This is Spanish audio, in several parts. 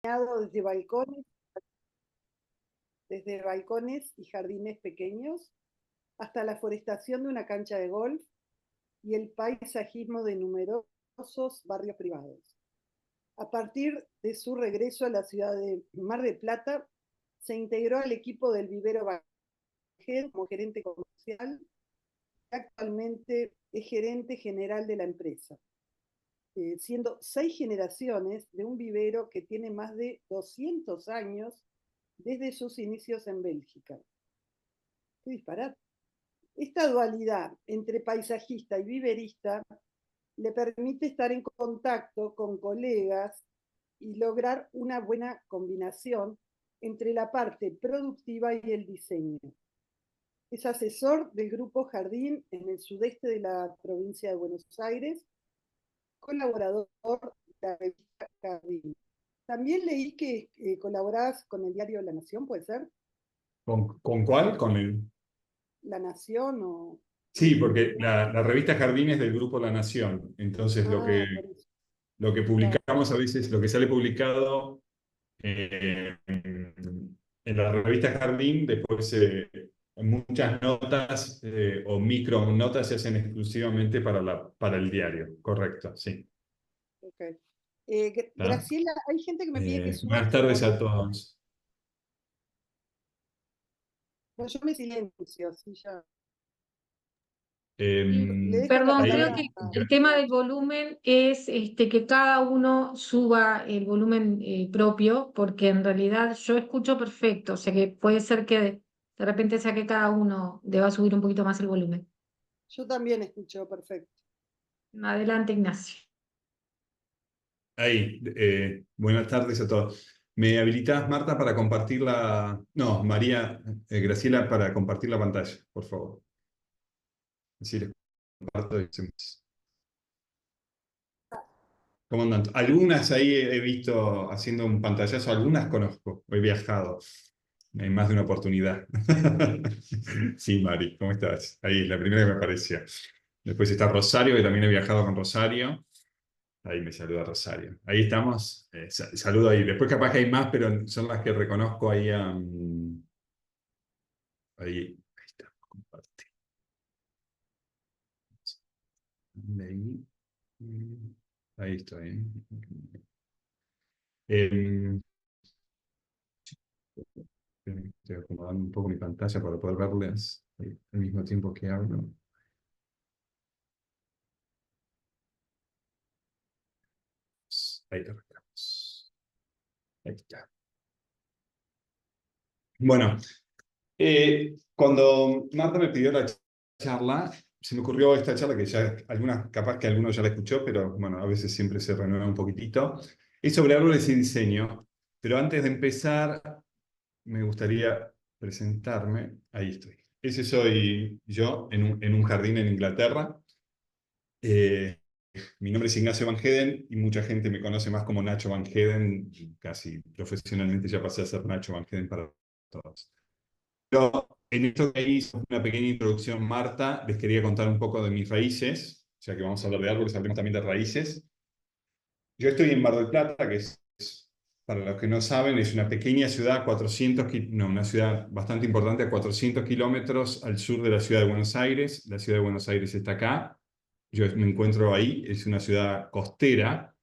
desde balcones y jardines pequeños hasta la forestación de una cancha de golf y el paisajismo de numerosos barrios privados. A partir de su regreso a la ciudad de Mar del Plata, se integró al equipo del vivero Bangeden como gerente comercial y actualmente es gerente general de la empresa, siendo 6 generaciones de un vivero que tiene más de 200 años desde sus inicios en Bélgica. ¡Qué disparate! Esta dualidad entre paisajista y viverista le permite estar en contacto con colegas y lograr una buena combinación entre la parte productiva y el diseño. Es asesor del Grupo Jardín en el sudeste de la provincia de Buenos Aires, colaborador de la revista Jardín. También leí que colaborabas con el diario La Nación, ¿puede ser? ¿Con cuál? Con el... La Nación o... Sí, porque la revista Jardín es del grupo La Nación. Entonces por eso. lo que Claro. publicamos a veces, lo que sale publicado en la revista Jardín, después muchas notas o micronotas se hacen exclusivamente para el diario. Correcto, sí. Okay. ¿Está? Graciela, hay gente que me pide que suba Buenas este tardes a volumen. todos. No, yo me silencio, sí, ya. Le Eh, dejo la Perdón, creo palabra que a el tema del Nacho. volumen es que cada uno suba el volumen propio, porque en realidad yo escucho perfecto, o sea que puede ser que de repente sea que cada uno deba subir un poquito más el volumen. Yo también escucho perfecto. Adelante, Ignacio. Ahí, buenas tardes a todos. ¿Me habilitas, Marta, para compartir la... No, María, Graciela, para compartir la pantalla, por favor. Así les comparto y hacemos. ¿Cómo andan? Algunas ahí he visto haciendo un pantallazo, algunas conozco, he viajado en más de una oportunidad. Sí, Mari, ¿cómo estás? Ahí, la primera que me apareció. Después está Rosario, que también he viajado con Rosario. Ahí me saluda Rosario. Ahí estamos. Saludo ahí. Después capaz que hay más, pero son las que reconozco ahí. Ahí está. Comparte. Ahí, ahí estoy. Eh, Estoy acomodando un poco mi pantalla para poder verles al mismo tiempo que hablo. Ahí lo arrancamos. Ahí está. Bueno, cuando Marta me pidió la charla, se me ocurrió esta charla que ya capaz que alguno ya la escuchó, pero bueno, a veces siempre se renueva un poquitito. Es sobre árboles y diseño. Pero antes de empezar, me gustaría presentarme. Ahí estoy. Ese soy yo en un jardín en Inglaterra. Eh, Mi nombre es Ignacio Van Heden y mucha gente me conoce más como Nacho Van Heden. Casi profesionalmente ya pasé a ser Nacho Van Heden para todos. Pero en esto que hizo una pequeña introducción, Marta, les quería contar un poco de mis raíces, ya que vamos a hablar de árboles, hablemos también de raíces. Yo estoy en Mar del Plata, que para los que no saben, es una pequeña ciudad, una ciudad bastante importante, a 400 kilómetros al sur de la ciudad de Buenos Aires. La ciudad de Buenos Aires está acá. Yo me encuentro ahí, es una ciudad costera,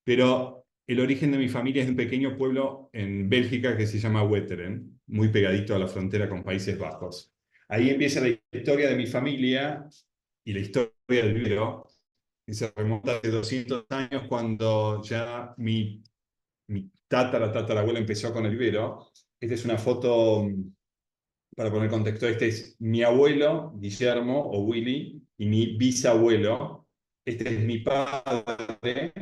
pero el origen de mi familia es de un pequeño pueblo en Bélgica que se llama Wetteren, muy pegadito a la frontera con Países Bajos. Ahí empieza la historia de mi familia y la historia del vivero, que se remonta hace 200 años cuando ya mi tatarabuelo empezó con el vivero. Esta es una foto, para poner contexto, este es mi abuelo, Guillermo o Willy, y mi bisabuelo. Este es mi padre,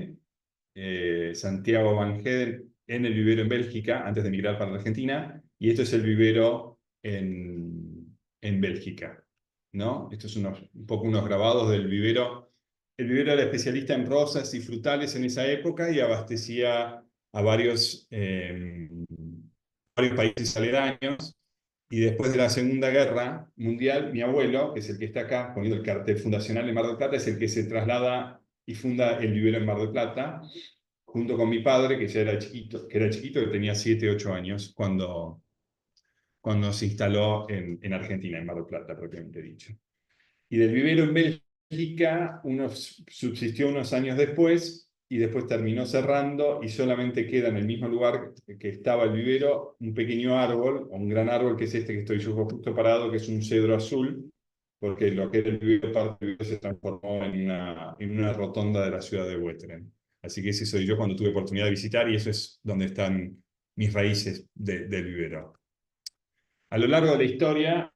Santiago Van Heden, en el vivero en Bélgica, antes de emigrar para Argentina, y esto es el vivero en Bélgica, ¿no? Estos son un poco unos grabados del vivero. El vivero era especialista en rosas y frutales en esa época y abastecía a varios países aledaños. Y después de la Segunda Guerra Mundial, mi abuelo, que es el que está acá poniendo el cartel fundacional en Mar del Plata, es el que se traslada y funda el vivero en Mar del Plata, junto con mi padre, que ya era chiquito, que tenía 7, 8 años, cuando se instaló en Argentina, en Mar del Plata, propiamente dicho. Y del vivero en Bélgica, subsistió unos años después, y después terminó cerrando, y solamente queda en el mismo lugar que estaba el vivero un pequeño árbol, o un gran árbol, que es este que estoy yo justo parado, que es un cedro azul, porque lo que era el vivero, parte del vivero se transformó en una rotonda de la ciudad de Wetteren. Así que ese soy yo cuando tuve oportunidad de visitar, y eso es donde están mis raíces del vivero. A lo largo de la historia,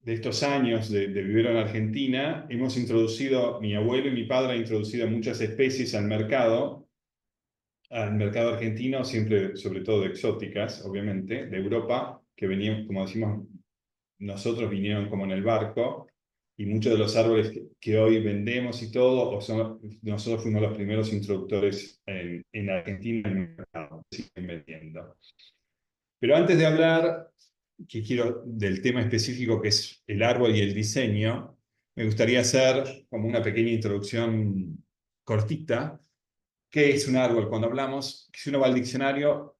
de estos años de vivero en Argentina, hemos introducido, mi abuelo y mi padre han introducido muchas especies al mercado argentino, siempre, sobre todo de exóticas, obviamente, de Europa, que venían, como decimos nosotros, vinieron como en el barco, y muchos de los árboles que hoy vendemos y todo, nosotros fuimos los primeros introductores en Argentina en el mercado, siguen vendiendo. Pero antes de hablar del tema específico que es el árbol y el diseño, me gustaría hacer como una pequeña introducción cortita. ¿Qué es un árbol? Cuando hablamos, si uno va al diccionario,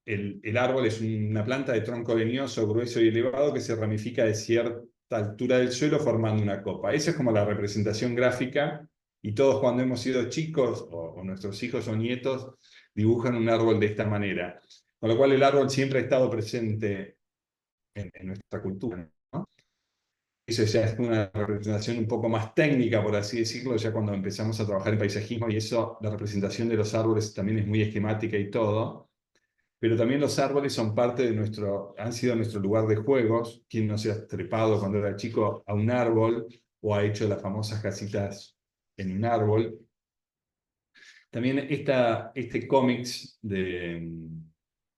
el árbol es una planta de tronco leñoso, grueso y elevado que se ramifica de cierta altura del suelo formando una copa. Esa es como la representación gráfica, y todos cuando hemos sido chicos, o nuestros hijos o nietos, dibujan un árbol de esta manera. Con lo cual el árbol siempre ha estado presente en nuestra cultura, ¿no? Eso ya es una representación un poco más técnica, por así decirlo, ya cuando empezamos a trabajar en paisajismo, y eso, la representación de los árboles también es muy esquemática y todo, pero también los árboles son parte de han sido nuestro lugar de juegos. ¿Quién no se ha trepado cuando era chico a un árbol, o ha hecho las famosas casitas en un árbol? También este cómics de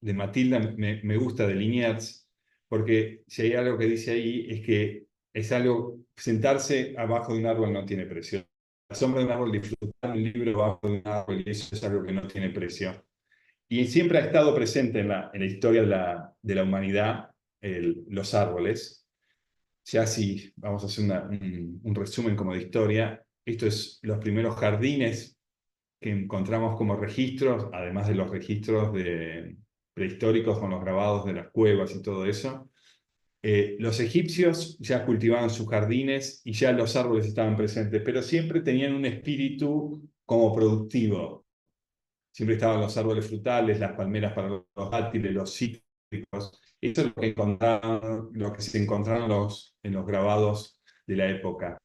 Matilda me gusta, de Liniers, porque si hay algo que dice ahí es que es algo, sentarse abajo de un árbol no tiene precio. La sombra de un árbol, disfrutar un libro abajo de un árbol, y eso es algo que no tiene precio. Y siempre ha estado presente en la historia de la humanidad, los árboles. Ya si vamos a hacer un resumen como de historia, esto es los primeros jardines que encontramos como registros, además de los registros prehistóricos con los grabados de las cuevas y todo eso. Los egipcios ya cultivaban sus jardines y ya los árboles estaban presentes, pero siempre tenían un espíritu como productivo. Siempre estaban los árboles frutales, las palmeras para los dátiles, los cítricos. Eso es lo que se encontraron en los grabados de la época.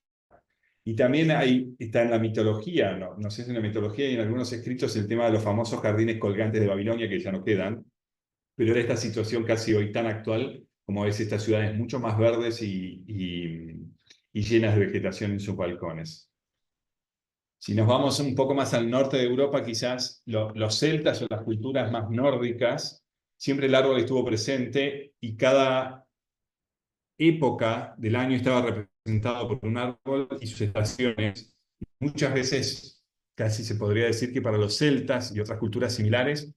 Y también está en la mitología, no sé si en la mitología y en algunos escritos, el tema de los famosos jardines colgantes de Babilonia, que ya no quedan, pero era esta situación casi hoy tan actual, como es estas ciudades mucho más verdes y llenas de vegetación en sus balcones. Si nos vamos un poco más al norte de Europa, quizás los celtas o las culturas más nórdicas, siempre el árbol estuvo presente, y cada época del año estaba representado por un árbol y sus estaciones. Muchas veces, casi se podría decir que para los celtas y otras culturas similares,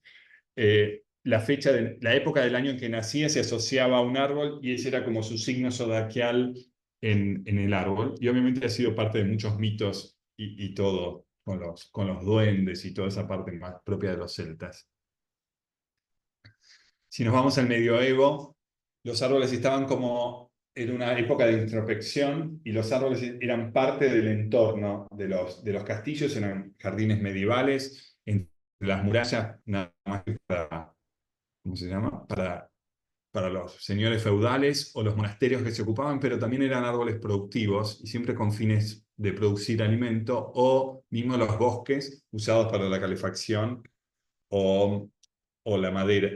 la época del año en que nacía se asociaba a un árbol, y ese era como su signo zodiacal en el árbol. Y obviamente ha sido parte de muchos mitos y todo, con los duendes y toda esa parte más propia de los celtas. Si nos vamos al medioevo, los árboles estaban como en una época de introspección, y los árboles eran parte del entorno de los castillos, eran jardines medievales, entre las murallas, nada más que ¿cómo se llama? Para los señores feudales o los monasterios que se ocupaban, pero también eran árboles productivos, y siempre con fines de producir alimento, o mismo los bosques usados para la calefacción, o la madera,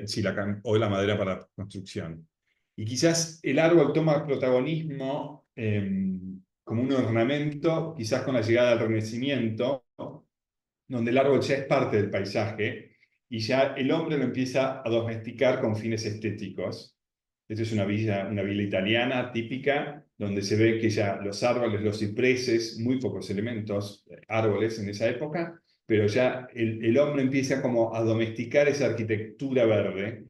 o la madera para construcción. Y quizás el árbol toma protagonismo como un ornamento, quizás con la llegada del Renacimiento, donde el árbol ya es parte del paisaje, y ya el hombre lo empieza a domesticar con fines estéticos. Esta es una villa italiana típica, donde se ve que ya los árboles, los cipreses, muy pocos elementos, árboles en esa época, pero ya el hombre empieza como a domesticar esa arquitectura verde,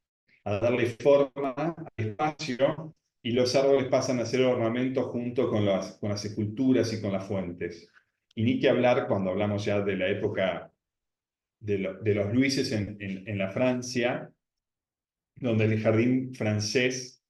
a darle forma al espacio, y los árboles pasan a ser ornamentos junto con las esculturas y con las fuentes. Y ni que hablar cuando hablamos ya de la época de los Luises en la Francia, donde el jardín francés,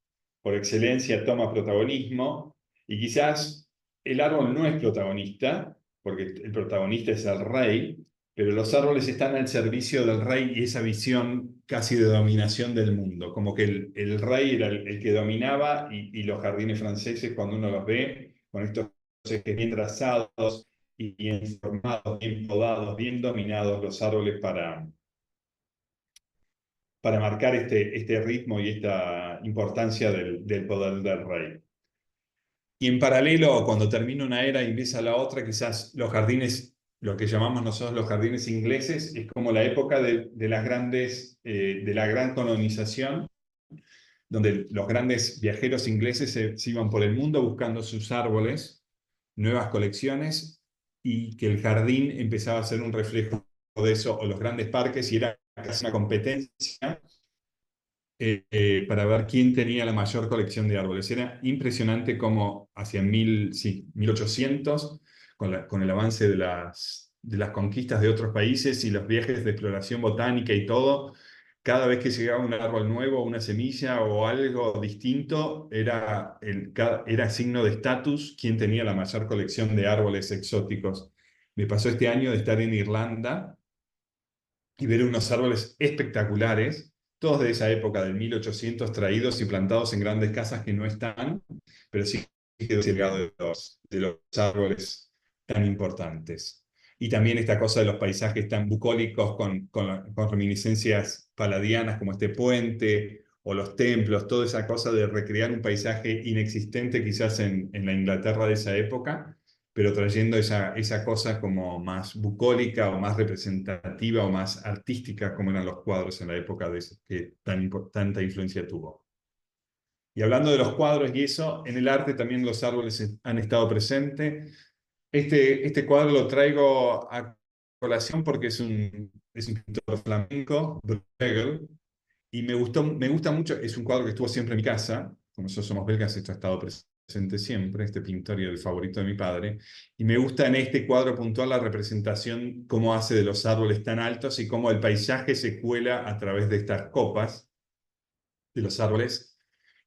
por excelencia, toma protagonismo, y quizás el árbol no es protagonista, porque el protagonista es el rey, pero los árboles están al servicio del rey y esa visión casi de dominación del mundo, como que el rey era el que dominaba y los jardines franceses, cuando uno los ve, con estos ejes bien trazados y bien formados, bien podados, bien dominados los árboles para marcar este ritmo y esta importancia del poder del rey. Y en paralelo, cuando termina una era y empieza la otra, quizás los jardines, lo que llamamos nosotros los jardines ingleses, es como la época de las grandes, de la gran colonización, donde los grandes viajeros ingleses se iban por el mundo buscando sus árboles, nuevas colecciones, y que el jardín empezaba a ser un reflejo de eso, o los grandes parques, y era casi una competencia para ver quién tenía la mayor colección de árboles. Era impresionante cómo hacia 1800, con el avance de las conquistas de otros países y los viajes de exploración botánica y todo, cada vez que llegaba un árbol nuevo, una semilla o algo distinto, era signo de estatus quién tenía la mayor colección de árboles exóticos. Me pasó este año de estar en Irlanda y ver unos árboles espectaculares, todos de esa época del 1800, traídos y plantados en grandes casas que no están, pero sí quedó el legado de los árboles tan importantes. Y también esta cosa de los paisajes tan bucólicos con reminiscencias paladianas como este puente o los templos, toda esa cosa de recrear un paisaje inexistente quizás en la Inglaterra de esa época, pero trayendo esa cosa como más bucólica o más representativa o más artística como eran los cuadros en la época que tanta influencia tuvo. Y hablando de los cuadros y eso, en el arte también los árboles han estado presentes. Este cuadro lo traigo a colación porque es un pintor flamenco, Bruegel, y me gusta mucho, es un cuadro que estuvo siempre en mi casa, como nosotros somos belgas, esto ha estado presente siempre, este pintor y el favorito de mi padre, y me gusta en este cuadro puntual la representación, cómo hace de los árboles tan altos y cómo el paisaje se cuela a través de estas copas de los árboles.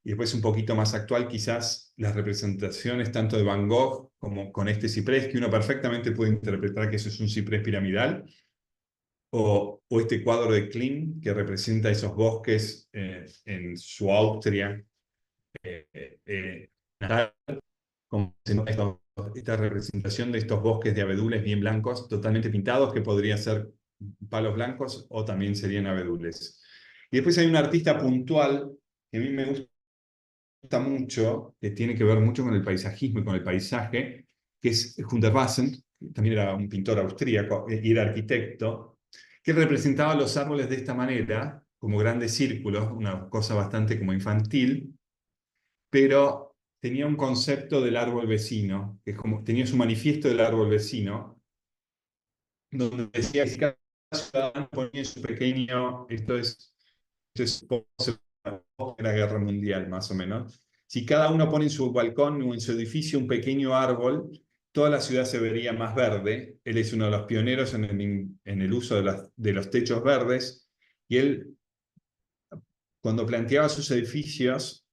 Y después un poquito más actual, quizás las representaciones tanto de Van Gogh como con este ciprés, que uno perfectamente puede interpretar que eso es un ciprés piramidal, o este cuadro de Klimt que representa esos bosques en su Austria natal, como esta representación de estos bosques de abedules bien blancos, totalmente pintados, que podrían ser palos blancos o también serían abedules. Y después hay un artista puntual que a mí me gusta mucho, que tiene que ver mucho con el paisajismo y con el paisaje, que es Hundertwasser, que también era un pintor austríaco y era arquitecto, que representaba los árboles de esta manera, como grandes círculos, una cosa bastante como infantil, pero tenía un concepto del árbol vecino, que es como, tenía su manifiesto del árbol vecino, donde decía que cada ciudadano ponía su pequeño, esto es la Guerra Mundial más o menos, si cada uno pone en su balcón o en su edificio un pequeño árbol, toda la ciudad se vería más verde. Él es uno de los pioneros en el uso de los techos verdes, y él, cuando planteaba sus edificios,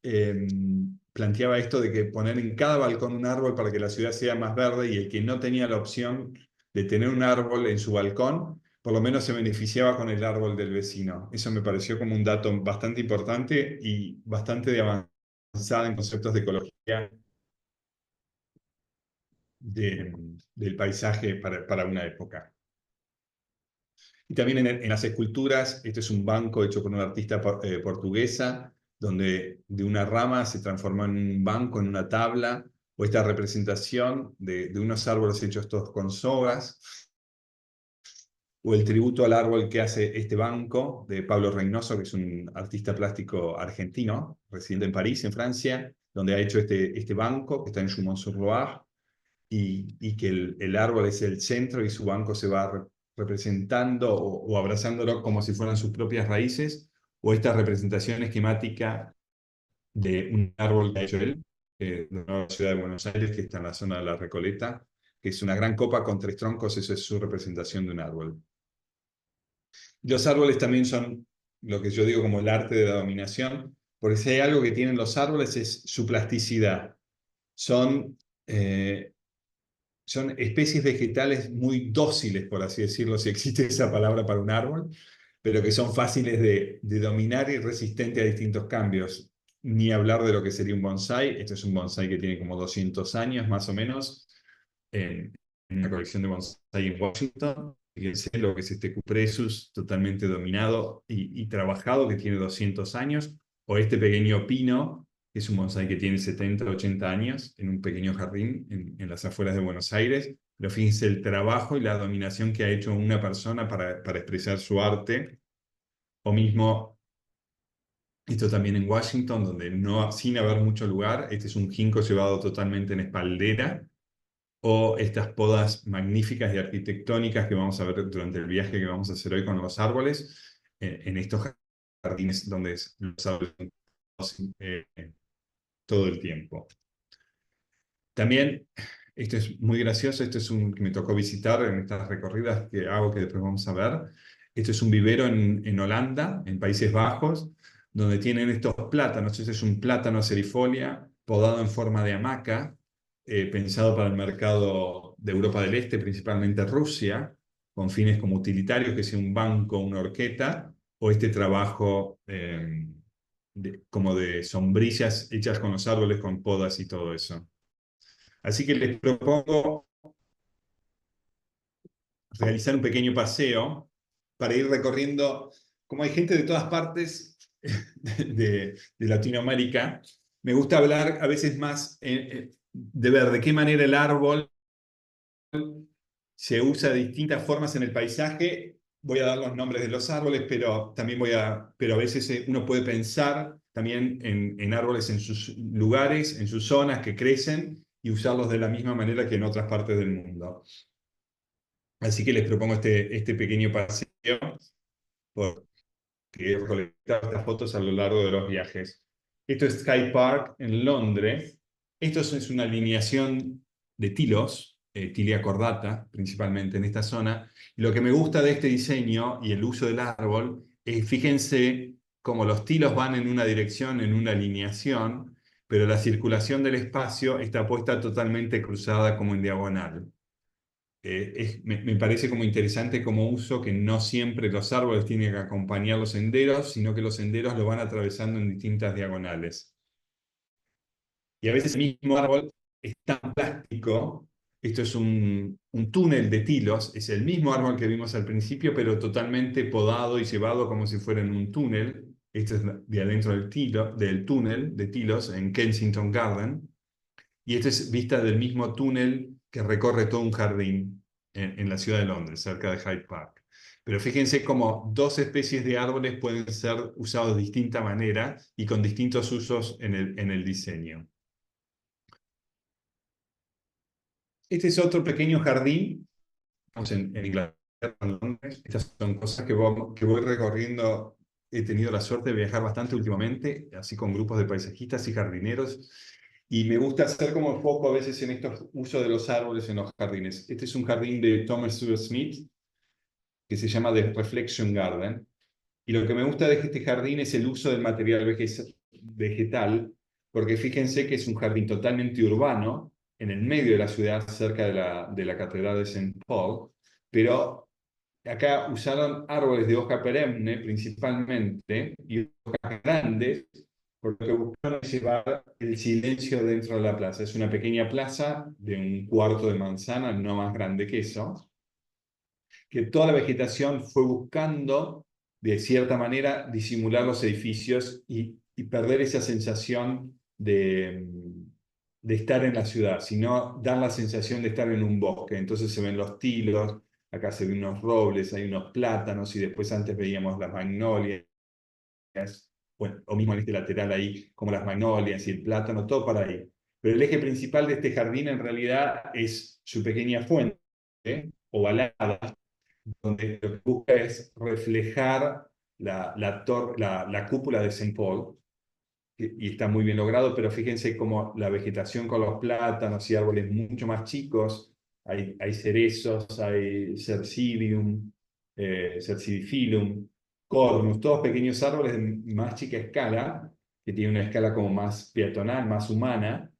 planteaba esto de que poner en cada balcón un árbol para que la ciudad sea más verde, y el que no tenía la opción de tener un árbol en su balcón, por lo menos se beneficiaba con el árbol del vecino. Eso me pareció como un dato bastante importante y bastante de avanzada en conceptos de ecología del paisaje para una época. Y también en las esculturas, este es un banco hecho por una artista portuguesa, donde de una rama se transformó en un banco, en una tabla, o esta representación de unos árboles hechos todos con sogas, o el tributo al árbol que hace este banco de Pablo Reynoso, que es un artista plástico argentino, residente en París, en Francia, donde ha hecho este banco, que está en Chaumont-sur-Loire, y que el árbol es el centro y su banco se va representando o abrazándolo como si fueran sus propias raíces, o esta representación esquemática de un árbol que ha hecho él, de la ciudad de Buenos Aires, que está en la zona de la Recoleta, que es una gran copa con 3 troncos, eso es su representación de un árbol. los árboles también son lo que yo digo como el arte de la dominación, porque si hay algo que tienen los árboles es su plasticidad. Son, son especies vegetales muy dóciles, por así decirlo, si existe esa palabra para un árbol, pero que son fáciles de dominar y resistentes a distintos cambios. Ni hablar de lo que sería un bonsái. Este es un bonsái que tiene como 200 años más o menos, en una colección de bonsái en Washington. Fíjense lo que es este Cupressus totalmente dominado y trabajado, que tiene 200 años, o este pequeño pino, que es un bonsái que tiene 70, 80 años, en un pequeño jardín en las afueras de Buenos Aires. Pero fíjense el trabajo y la dominación que ha hecho una persona para expresar su arte, o mismo esto también en Washington, donde no, sin haber mucho lugar, este es un ginkgo llevado totalmente en espaldera, o estas podas magníficas y arquitectónicas que vamos a ver durante el viaje que vamos a hacer hoy con los árboles, en estos jardines donde los árboles son todo el tiempo. También, esto es muy gracioso, esto es un que me tocó visitar en estas recorridas que hago, que después vamos a ver. Esto es un vivero en Holanda, en Países Bajos, donde tienen estos plátanos. Este es un plátano serifolia podado en forma de hamaca, pensado para el mercado de Europa del Este, principalmente Rusia, con fines como utilitarios, que sea un banco, una horqueta, o este trabajo como de sombrillas hechas con los árboles, con podas y todo eso. Así que les propongo realizar un pequeño paseo para ir recorriendo, como hay gente de todas partes de Latinoamérica, me gusta hablar a veces más de ver de qué manera el árbol se usa de distintas formas en el paisaje. Voy a dar los nombres de los árboles, pero también pero a veces uno puede pensar también en árboles en sus lugares, en sus zonas que crecen, y usarlos de la misma manera que en otras partes del mundo. Así que les propongo este pequeño paseo, porque he recolectado estas fotos a lo largo de los viajes. Esto es Hyde Park en Londres. Esto es una alineación de tilos, Tilia cordata, principalmente en esta zona. Y lo que me gusta de este diseño y el uso del árbol es, fíjense, cómo los tilos van en una dirección, en una alineación, pero la circulación del espacio está puesta totalmente cruzada como en diagonal. Me parece como interesante como uso, que no siempre los árboles tienen que acompañar los senderos, sino que los senderos lo van atravesando en distintas diagonales. Y a veces el mismo árbol es tan plástico. Esto es un túnel de tilos, es el mismo árbol que vimos al principio, pero totalmente podado y llevado como si fuera en un túnel. Esto es de adentro del túnel de tilos en Kensington Garden. Y esta es vista del mismo túnel que recorre todo un jardín en la ciudad de Londres, cerca de Hyde Park. Pero fíjense cómo dos especies de árboles pueden ser usados de distinta manera y con distintos usos en el diseño. Este es otro pequeño jardín, estamos en Inglaterra, en Londres. Estas son cosas que voy recorriendo. He tenido la suerte de viajar bastante últimamente, así con grupos de paisajistas y jardineros, y me gusta hacer como foco a veces en estos usos de los árboles en los jardines. Este es un jardín de Thomas Stuart Smith, que se llama The Reflection Garden, y lo que me gusta de este jardín es el uso del material vegetal, porque fíjense que es un jardín totalmente urbano, en el medio de la ciudad, cerca de la Catedral de St. Paul, pero acá usaron árboles de hoja perenne principalmente, y hojas grandes, porque buscaron llevar el silencio dentro de la plaza. Es una pequeña plaza de un cuarto de manzana, no más grande que eso, que toda la vegetación fue buscando, de cierta manera, disimular los edificios y perder esa sensación de estar en la ciudad, sino dar la sensación de estar en un bosque. Entonces se ven los tilos, acá se ven unos robles, hay unos plátanos, y después antes veíamos las magnolias, bueno, o mismo en este lateral ahí, como las magnolias y el plátano, todo para ahí. Pero el eje principal de este jardín en realidad es su pequeña fuente, ovalada, donde lo que busca es reflejar la cúpula de St. Paul, y está muy bien logrado, pero fíjense cómo la vegetación con los plátanos y árboles mucho más chicos, hay cerezos, hay cercidium, Cercidifilum, Cornus, todos pequeños árboles de más chica escala, que tienen una escala como más peatonal, más humana,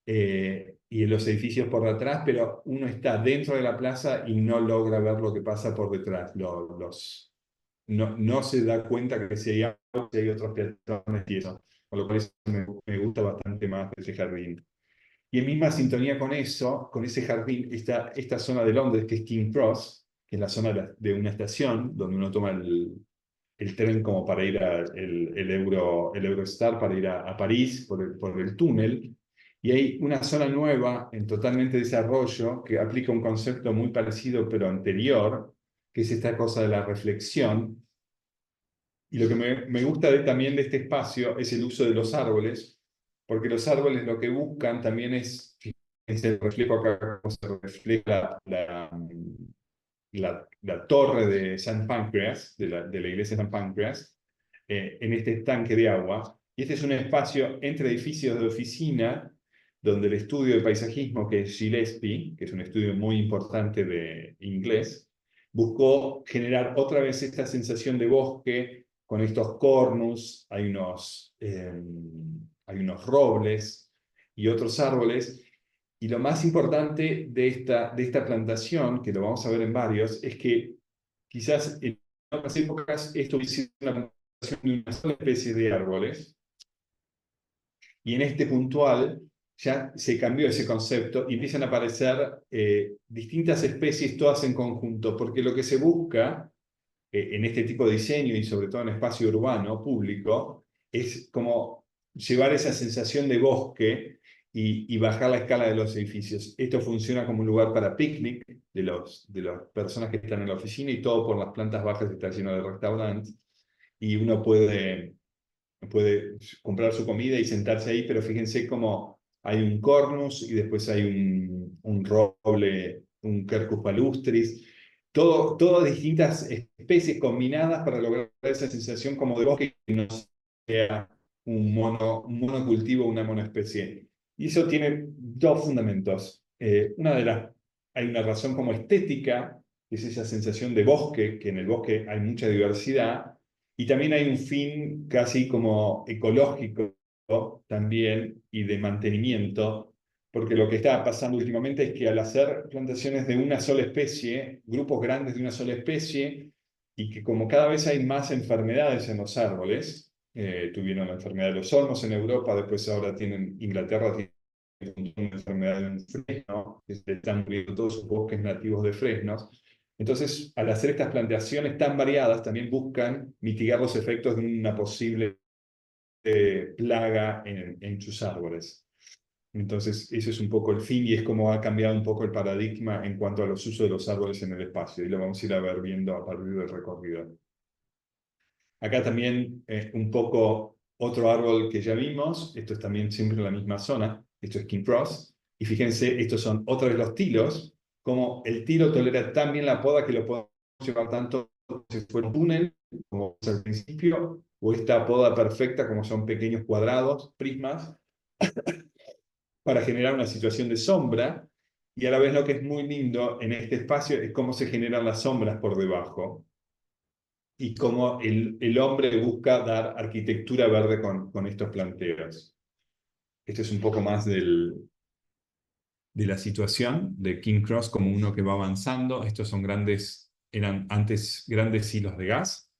y en los edificios por detrás, pero uno está dentro de la plaza y no logra ver lo que pasa por detrás. No se da cuenta que si hay agua, si hay otros peatones y eso. Con lo cual eso me gusta bastante más de ese jardín. Y en misma sintonía con eso, con ese jardín, está esta zona de Londres, que es King Cross, que es la zona de una estación donde uno toma el tren como para ir el Eurostar, para ir a París por el túnel. Y hay una zona nueva en totalmente desarrollo que aplica un concepto muy parecido pero anterior, que es esta cosa de la reflexión. Y lo que me gusta también de este espacio es el uso de los árboles, porque los árboles lo que buscan también es el reflejo acá, cómo se refleja la torre de San Pancras, de la iglesia de San Pancras, en este estanque de agua. Y este es un espacio entre edificios de oficina, donde el estudio de paisajismo, que es Gillespie, que es un estudio muy importante de inglés, buscó generar otra vez esta sensación de bosque con estos cornus, hay unos robles y otros árboles. Y lo más importante de esta plantación, que lo vamos a ver en varios, es que quizás en otras épocas esto hubiese sido una plantación de una sola especie de árboles, y en este puntual ya se cambió ese concepto y empiezan a aparecer distintas especies todas en conjunto, porque lo que se busca en este tipo de diseño y sobre todo en espacio urbano, público, es como llevar esa sensación de bosque y bajar la escala de los edificios. Esto funciona como un lugar para picnic de las personas que están en la oficina, y todo por las plantas bajas está lleno de restaurantes, y uno puede comprar su comida y sentarse ahí, pero fíjense cómo hay un cornus y después hay un roble, un quercus palustris, todas distintas especies combinadas para lograr esa sensación como de bosque, que no sea un monocultivo, una monoespecie. Y eso tiene dos fundamentos. Hay una razón como estética, que es esa sensación de bosque, que en el bosque hay mucha diversidad, y también hay un fin casi como ecológico también y de mantenimiento, porque lo que está pasando últimamente es que al hacer plantaciones de una sola especie, grupos grandes de una sola especie, y que como cada vez hay más enfermedades en los árboles, tuvieron la enfermedad de los olmos en Europa, después ahora Inglaterra tiene una enfermedad en fresno, que se están muriendo todos sus bosques nativos de fresnos. Entonces, al hacer estas plantaciones tan variadas, también buscan mitigar los efectos de una posible plaga en sus árboles. Entonces, ese es un poco el fin, y es como ha cambiado un poco el paradigma en cuanto a los usos de los árboles en el espacio, y lo vamos a ir a ver viendo a partir del recorrido. Acá también un poco otro árbol que ya vimos, esto es también siempre en la misma zona, esto es King Cross, y fíjense, estos son otra vez los tilos, como el tilo tolera tan bien la poda que lo podemos llevar tanto si fuera un túnel, como al principio, o esta poda perfecta, como son pequeños cuadrados, prismas, para generar una situación de sombra, y a la vez lo que es muy lindo en este espacio es cómo se generan las sombras por debajo, y cómo el hombre busca dar arquitectura verde con estos planteos. Esto es un poco más de la situación de King Cross como uno que va avanzando. Estos son eran antes grandes hilos de gas,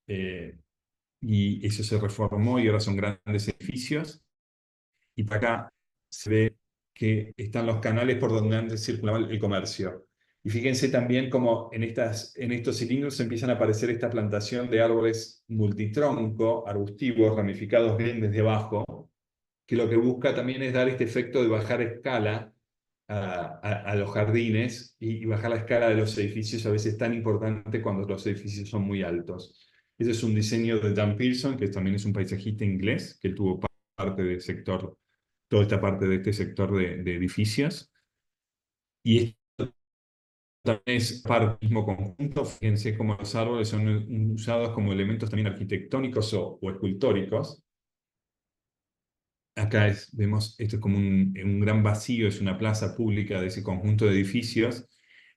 y eso se reformó y ahora son grandes edificios. Y para acá se ve que están los canales por donde antes circulaba el comercio. Y fíjense también cómo en estos cilindros empiezan a aparecer esta plantación de árboles multitronco, arbustivos, ramificados bien desde abajo, que lo que busca también es dar este efecto de bajar escala a los jardines, y bajar la escala de los edificios, a veces tan importante cuando los edificios son muy altos. Ese es un diseño de Dan Pearson, que también es un paisajista inglés, que tuvo parte del sector, toda esta parte de este sector de edificios. Y esto también es parte del mismo conjunto. Fíjense cómo los árboles son usados como elementos también arquitectónicos o escultóricos. Acá vemos esto es como un gran vacío, es una plaza pública de ese conjunto de edificios,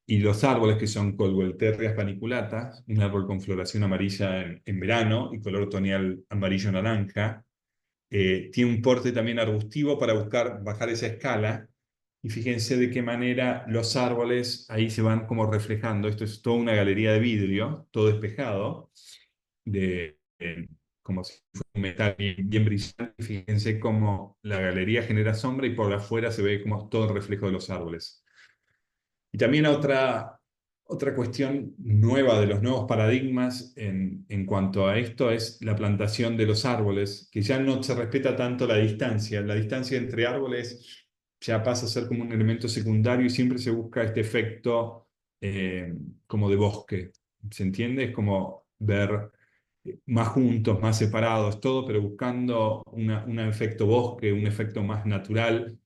Y los árboles que son Colbuelterrias paniculatas, un árbol con floración amarilla en verano y color otoñal amarillo-naranja, tiene un porte también arbustivo para buscar bajar esa escala. Y fíjense de qué manera los árboles ahí se van como reflejando. Esto es toda una galería de vidrio, todo despejado, como si fuera un metal bien brillante. Fíjense cómo la galería genera sombra y por afuera se ve como todo el reflejo de los árboles. Y también otra cuestión nueva de los nuevos paradigmas en cuanto a esto es la plantación de los árboles, que ya no se respeta tanto la distancia. La distancia entre árboles ya pasa a ser como un elemento secundario y siempre se busca este efecto como de bosque. ¿Se entiende? Es como ver más juntos, más separados, todo, pero buscando un efecto bosque, un efecto más natural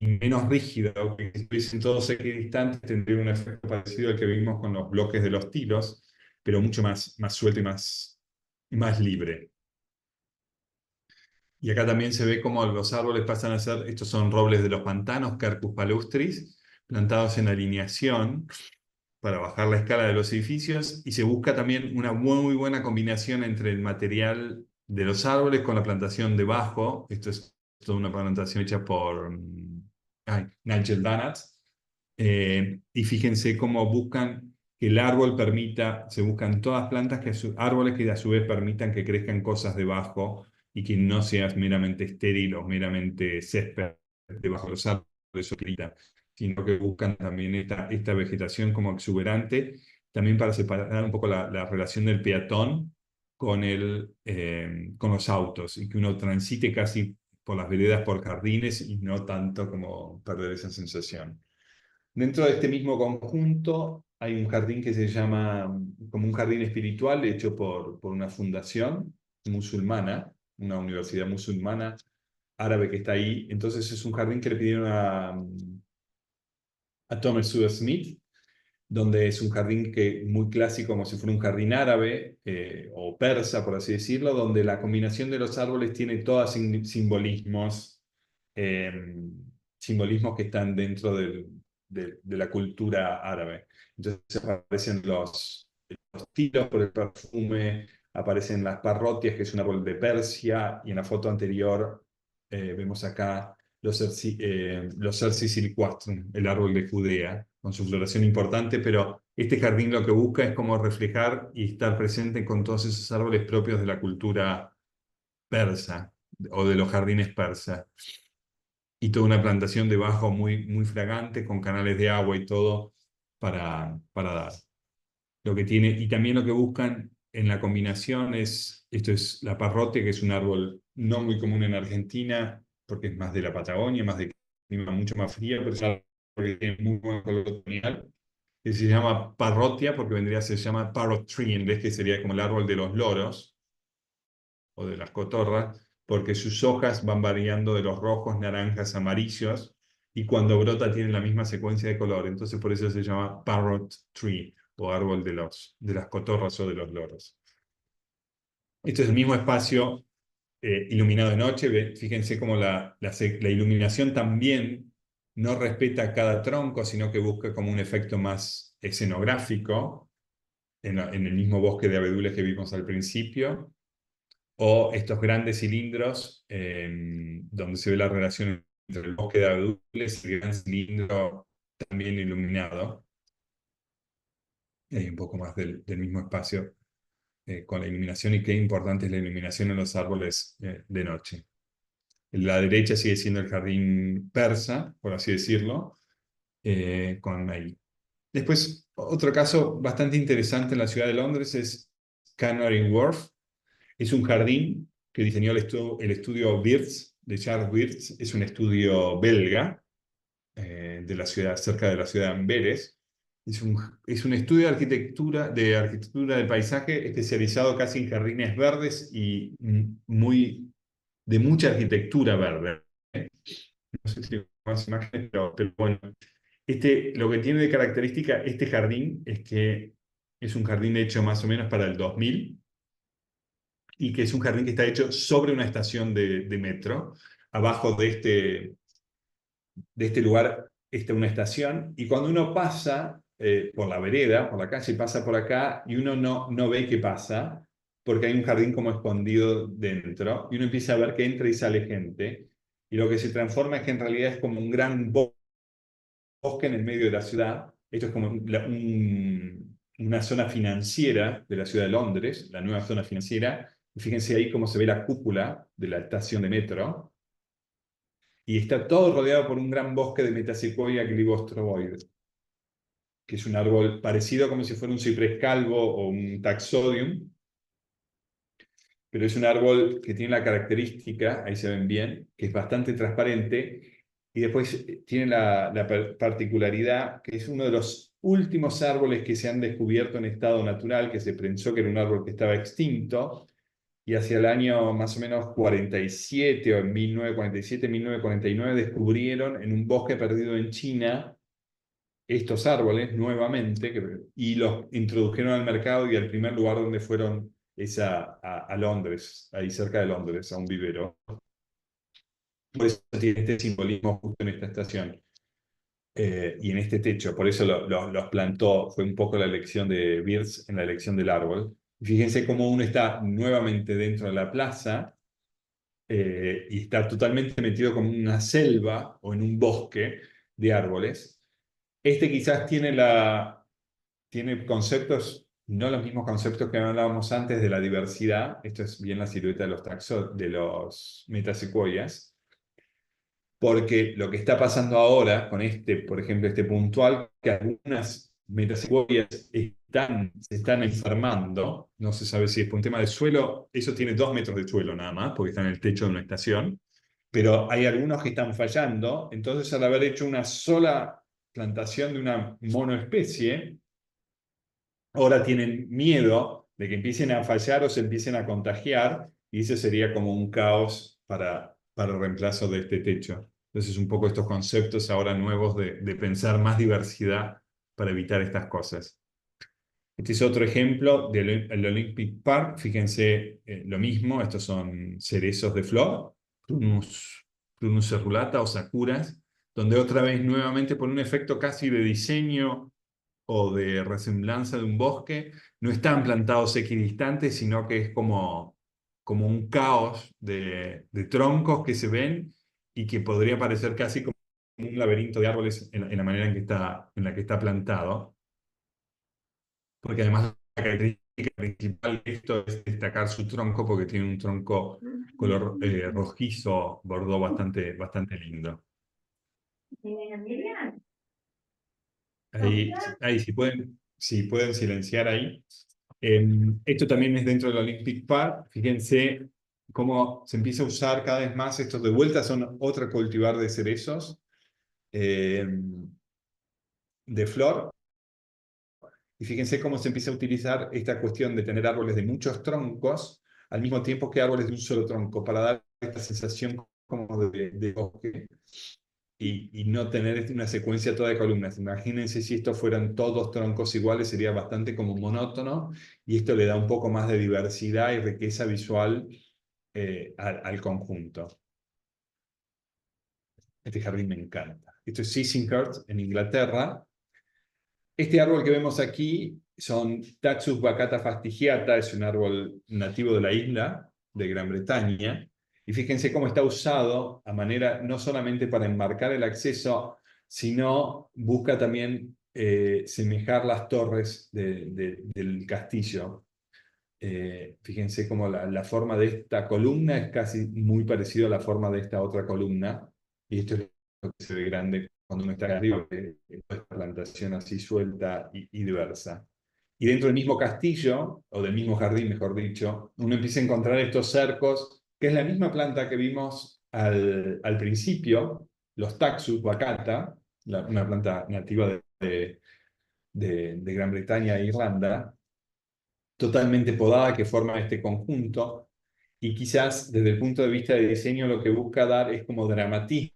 y menos rígido, que si estuviesen todos equidistantes tendría un efecto parecido al que vimos con los bloques de los tilos, pero mucho más suelto y más libre. Y acá también se ve cómo los árboles pasan a ser, estos son robles de los pantanos, Quercus palustris, plantados en alineación para bajar la escala de los edificios, y se busca también una muy buena combinación entre el material de los árboles con la plantación debajo. Esto es toda una plantación hecha por Nigel Dannat. Y fíjense cómo buscan que el árbol permita, se buscan todas plantas, árboles que a su vez permitan que crezcan cosas debajo y que no seas meramente estéril o meramente césped debajo de los árboles o crita, sino que buscan también esta vegetación como exuberante, también para separar un poco la relación del peatón con los autos, y que uno transite casi por las veredas, por jardines, y no tanto como perder esa sensación. Dentro de este mismo conjunto hay un jardín que se llama como un jardín espiritual hecho por una fundación musulmana, una universidad musulmana árabe que está ahí. Entonces es un jardín que le pidieron a Thomas Sewell Smith, donde es un jardín que muy clásico, como si fuera un jardín árabe o persa, por así decirlo, donde la combinación de los árboles tiene todos simbolismos, eh, simbolismos que están dentro de la cultura árabe. Entonces aparecen los tilos por el perfume, aparecen las parrotias, que es un árbol de Persia, y en la foto anterior vemos acá los Cercis siliquastrum, el árbol de Judea, con su floración importante, pero este jardín lo que busca es como reflejar y estar presente con todos esos árboles propios de la cultura persa o de los jardines persas. Y toda una plantación debajo muy fragante, con canales de agua y todo para dar. Lo que tiene, y también lo que buscan en la combinación esto es la parrotia, que es un árbol no muy común en Argentina, porque es más de la Patagonia, más de clima mucho más frío, pero es un árbol que tiene muy buen color otoñal, que se llama parrotia, porque se llama parrot tree, en vez que sería como el árbol de los loros, o de las cotorras, porque sus hojas van variando de los rojos, naranjas, amarillos, y cuando brota tienen la misma secuencia de color. Entonces por eso se llama parrot tree, o árbol de las cotorras o de los loros. Este es el mismo espacio iluminado de noche. Fíjense cómo la iluminación también no respeta cada tronco, sino que busca como un efecto más escenográfico en el mismo bosque de abedules que vimos al principio, o estos grandes cilindros donde se ve la relación entre el bosque de abedules y el gran cilindro también iluminado. Un poco más del mismo espacio con la iluminación, y qué importante es la iluminación en los árboles de noche. La derecha sigue siendo el jardín persa, por así decirlo, con ahí. Después, otro caso bastante interesante en la ciudad de Londres es Canary Wharf. Es un jardín que diseñó el estudio Wirtz, de Charles Wirtz. Es un estudio belga de la ciudad, cerca de la ciudad de Amberes. Es un estudio de arquitectura del paisaje especializado casi en jardines verdes y de mucha arquitectura verde. No sé si tengo más imágenes, pero bueno. Lo que tiene de característica este jardín es que es un jardín hecho más o menos para el 2000, y que es un jardín que está hecho sobre una estación de metro. Abajo de este lugar está una estación, y cuando uno pasa por la vereda, por la calle, pasa por acá y uno no ve qué pasa, porque hay un jardín como escondido dentro, y uno empieza a ver que entra y sale gente, y lo que se transforma es que en realidad es como un gran bosque en el medio de la ciudad. Esto es como una zona financiera de la ciudad de Londres, la nueva zona financiera. Y fíjense ahí cómo se ve la cúpula de la estación de metro. Y está todo rodeado por un gran bosque de Metasequoia glibostroboide, que es un árbol parecido como si fuera un ciprés calvo o un taxodium, pero es un árbol que tiene la característica, ahí se ven bien, que es bastante transparente, y después tiene la particularidad que es uno de los últimos árboles que se han descubierto en estado natural, que se pensó que era un árbol que estaba extinto, y hacia el año más o menos 47, o en 1947, 1949, descubrieron en un bosque perdido en China estos árboles nuevamente, y los introdujeron al mercado, y al primer lugar donde fueron es a Londres, ahí cerca de Londres, a un vivero. Por eso tiene este simbolismo justo en esta estación y en este techo. Por eso los plantó, fue un poco la elección de Beers en la elección del árbol. Fíjense cómo uno está nuevamente dentro de la plaza y está totalmente metido como en una selva o en un bosque de árboles. Este quizás tiene conceptos, no los mismos conceptos que hablábamos antes de la diversidad. Esto es bien la silueta de los metasequoias, porque lo que está pasando ahora con por ejemplo, este puntual, que algunas metasequoias se están enfermando, no se sabe si es por un tema de suelo, eso tiene 2 metros de suelo nada más, porque está en el techo de una estación, pero hay algunos que están fallando, entonces al haber hecho una sola plantación de una monoespecie, ahora tienen miedo de que empiecen a fallar o se empiecen a contagiar, y eso sería como un caos para el reemplazo de este techo. Entonces, un poco estos conceptos ahora nuevos de pensar más diversidad para evitar estas cosas. Este es otro ejemplo del Olympic Park. Fíjense lo mismo, estos son cerezos de flor, Prunus cerulata o sakuras, donde otra vez nuevamente por un efecto casi de diseño o de resemblanza de un bosque, no están plantados equidistantes, sino que es como un caos de troncos que se ven y que podría parecer casi como un laberinto de árboles en la manera en la que está plantado. Porque además la característica principal de esto es destacar su tronco, porque tiene un tronco color rojizo, bordó bastante lindo. Ahí si pueden silenciar ahí. Esto también es dentro del Olympic Park. Fíjense cómo se empieza a usar cada vez más. Estos de vuelta son otra cultivar de cerezos de flor. Y fíjense cómo se empieza a utilizar esta cuestión de tener árboles de muchos troncos, al mismo tiempo que árboles de un solo tronco, para dar esta sensación como de bosque. Y no tener una secuencia toda de columnas. Imagínense si estos fueran todos troncos iguales, sería bastante como monótono, y esto le da un poco más de diversidad y riqueza visual al conjunto. Este jardín me encanta. Esto es Sissinghurst en Inglaterra. Este árbol que vemos aquí son Taxus baccata fastigiata, es un árbol nativo de la isla de Gran Bretaña. Y fíjense cómo está usado a manera no solamente para enmarcar el acceso, sino busca también semejar las torres del castillo. Fíjense cómo la forma de esta columna es casi muy parecido a la forma de esta otra columna. Y esto es lo que se ve grande cuando uno está arriba, esta plantación así suelta y diversa. Y dentro del mismo castillo, o del mismo jardín, mejor dicho, uno empieza a encontrar estos cercos, que es la misma planta que vimos al principio, los Taxus baccata, una planta nativa de Gran Bretaña e Irlanda, totalmente podada, que forma este conjunto, y quizás desde el punto de vista de diseño lo que busca dar es como dramatismo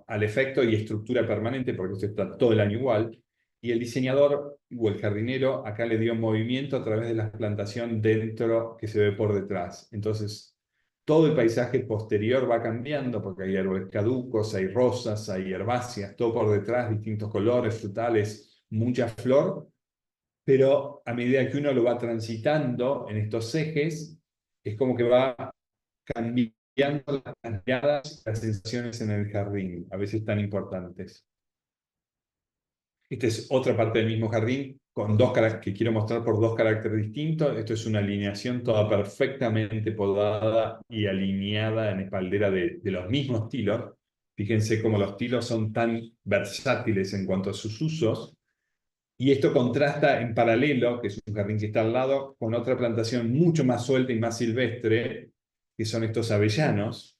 al efecto y estructura permanente, porque esto está todo el año igual, y el diseñador o el jardinero acá le dio movimiento a través de la plantación dentro que se ve por detrás. Entonces, todo el paisaje posterior va cambiando, porque hay árboles caducos, hay rosas, hay herbáceas, todo por detrás, distintos colores, frutales, mucha flor, pero a medida que uno lo va transitando en estos ejes, es como que va cambiando las miradas, las sensaciones en el jardín, a veces tan importantes. Esta es otra parte del mismo jardín con que quiero mostrar por dos caracteres distintos. Esto es una alineación toda perfectamente podada y alineada en espaldera de los mismos tilos. Fíjense cómo los tilos son tan versátiles en cuanto a sus usos. Y esto contrasta en paralelo, que es un jardín que está al lado, con otra plantación mucho más suelta y más silvestre, que son estos avellanos,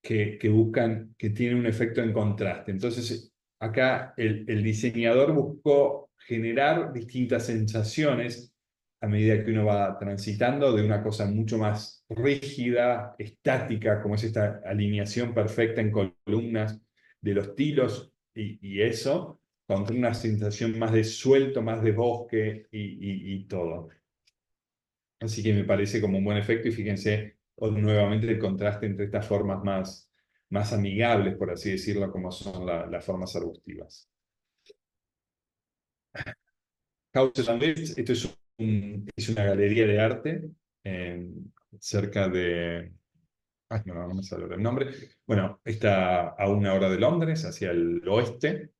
que buscan, que tienen un efecto en contraste. Entonces, acá el diseñador buscó generar distintas sensaciones a medida que uno va transitando de una cosa mucho más rígida, estática, como es esta alineación perfecta en columnas de los tilos y eso, contra una sensación más de suelto, más de bosque y todo. Así que me parece como un buen efecto y fíjense nuevamente el contraste entre estas formas más amigables, por así decirlo, como son las formas arbustivas. Houses and Lifts, esto es una galería de arte cerca de... Ay, no me sale el nombre. Bueno, está a 1 hora de Londres, hacia el oeste.